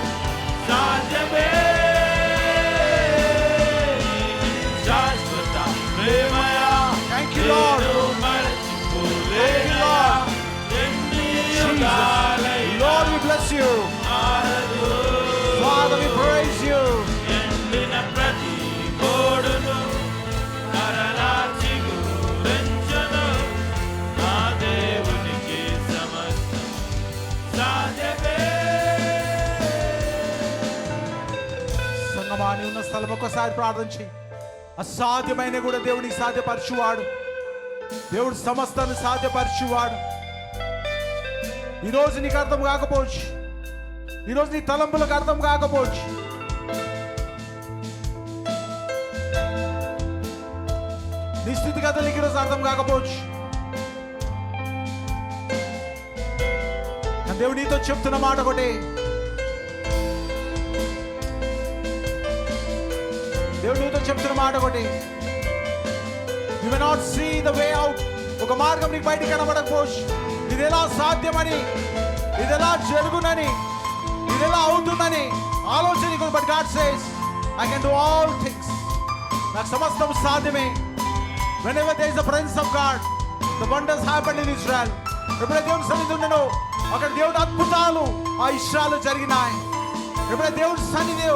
సాధ్యమే. శాశ్వత ప్రేమయా, Thank you, Lord. నేను మరచిపోలేనయా. ఎన్ని యుగాలైనా Lord, we bless you. మారదు. Father, we praise you. ఎండిన ప్రతి మోడును మరలా చిగురించును. నా దేవునికి సమస్తం సాధ్యమే. సంగమాని ఉన్న స్థలం ఒక్కసారి ప్రార్థన చేయి. అసాధ్యమైన కూడా దేవునికి సాధ్యపరచువాడు. దేవుడు సమస్తాన్ని సాధ్యపరచువాడు. ఈరోజు నీకు అర్థం కాకపోవచ్చు, ఈరోజు నీ తలంపులకు అర్థం కాకపోవచ్చు, నీ స్థితిగతులకు ఈరోజు అర్థం కాకపోవచ్చు, కానీ దేవుడు నీతో చెప్తున్న మాట ఒకటే. దేవుడు నీతో చెప్తున్న మాట ఒకటి. You may not see the way out. ఒక మార్గం నీకు బయటికి కనబడకపోవచ్చు. ఇది ఎలా సాధ్యమని, ఇది ఎలా జరుగునని, ఇది ఎలా అవుతుందని ఆలోచన. But God says, I can do all things. నాకు సమస్తం సాధ్యమే. whenever there is a presence of God, the wonders happen in Israel. ఎప్పుడైతే దేవుని సన్నిధి ఉండనో అక్కడ దేవుడి అద్భుతాలు ఆ ఇశ్రాయేలులో జరిగినాయి. ఎప్పుడైతే దేవుడి సన్నిధి,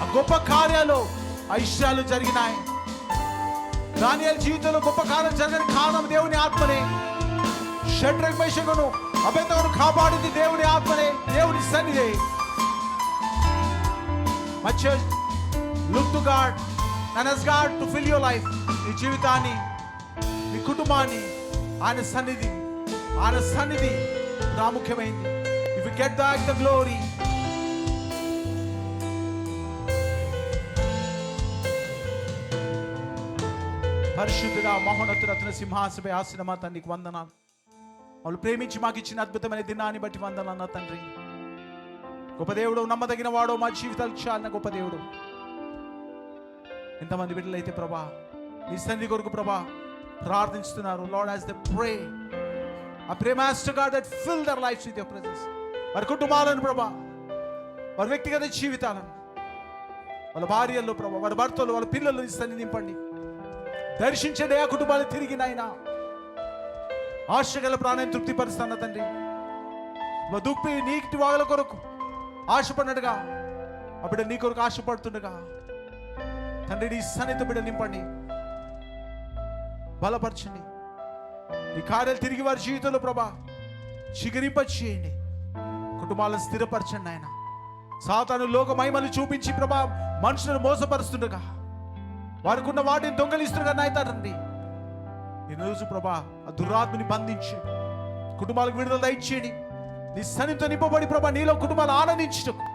ఆ గొప్ప కార్యాలు ఆ ఇశ్రాయేలులో జరిగినాయి. దానియేలు జీవితంలో గొప్ప కార్యం జరగని కారణం దేవుని ఆత్మనే. షడ్రక్ మేషకును అబేద్నెగోను కాపాడింది దేవుని ఆత్మనే, దేవుని సన్నిధి. My church, look to God and ask God to fill your life. నీ జీవితాన్ని, నీ కుటుంబాన్ని ఆయన సన్నిధి ప్రాముఖ్యమైంది. If you get back the glory, పరిశుద్ధుడా మహోన్నతుడా అతని సింహాసనపై ఆసీనమా తండ్రికి వందనాలు. వాళ్ళు ప్రేమించి మాకు ఇచ్చిన అద్భుతమైన దినాన్ని బట్టి వందనాలు తండ్రి. గొప్ప దేవుడు, నమ్మదగిన వాడు, మా జీవితాలు చాలిన గొప్ప దేవుడు. ఎంతమంది బిడ్డలైతే ప్రభా నీ సన్నిధి కొరకు ప్రభా ప్రార్థిస్తున్నారు. Lord, as they pray, I pray, Master God, that fill their lives with your presence. వారి కుటుంబాలను ప్రభా, వారి వ్యక్తిగత జీవితాలను వాళ్ళ భార్యల్లో ప్రభా, వాళ్ళ భర్తలు, వాళ్ళ పిల్లలు నీ సన్నిధి నింపండి. దర్శించండి ఆ కుటుంబాలు తిరిగి నాయన. ఆశగల ప్రాణాన్ని తృప్తిపరుస్తాను తండ్రి. దుప్పి నీటి వాగల కొరకు ఆశపడినట్టుగా ఆ బిడ్డ నీ కొరకు ఆశపడుతుండగా తండ్రి నీ సన్నిధితో బిడ్డ నింపండి, బలపరచండి. నీ కార్యాలు తిరిగి వారి జీవితంలో ప్రభా చిగురింప చేయండి. కుటుంబాలను స్థిరపరచండి ఆయన. సాతాను లోక మహిమలు చూపించి ప్రభా మనుషులను మోసపరుస్తుండగా, వారికి ఉన్న వాటిని దొంగలిస్తుండగా నాయన తండ్రి ఈరోజు ప్రభా ఆ దురాత్మని బంధించి కుటుంబాలకు విడుదల దయచేయండి. నీ సన్నిధితో నింపబడి ప్రభా నీలో కుటుంబాలు ఆనందించుటకు,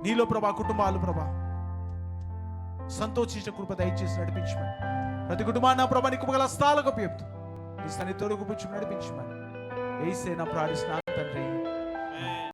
నీలో ప్రభా కుటుంబాలు ప్రభా సంతోషించే కృప దయచేసి నడిపించమని, ప్రతి కుటుంబాన్ని నా ప్రభా నీ కృపగల హస్తాలకు అప్పగిస్తూ నీ సన్నిధితో నడిపించమని యేసయ్య ప్రార్థిస్తున్నాను తండ్రి.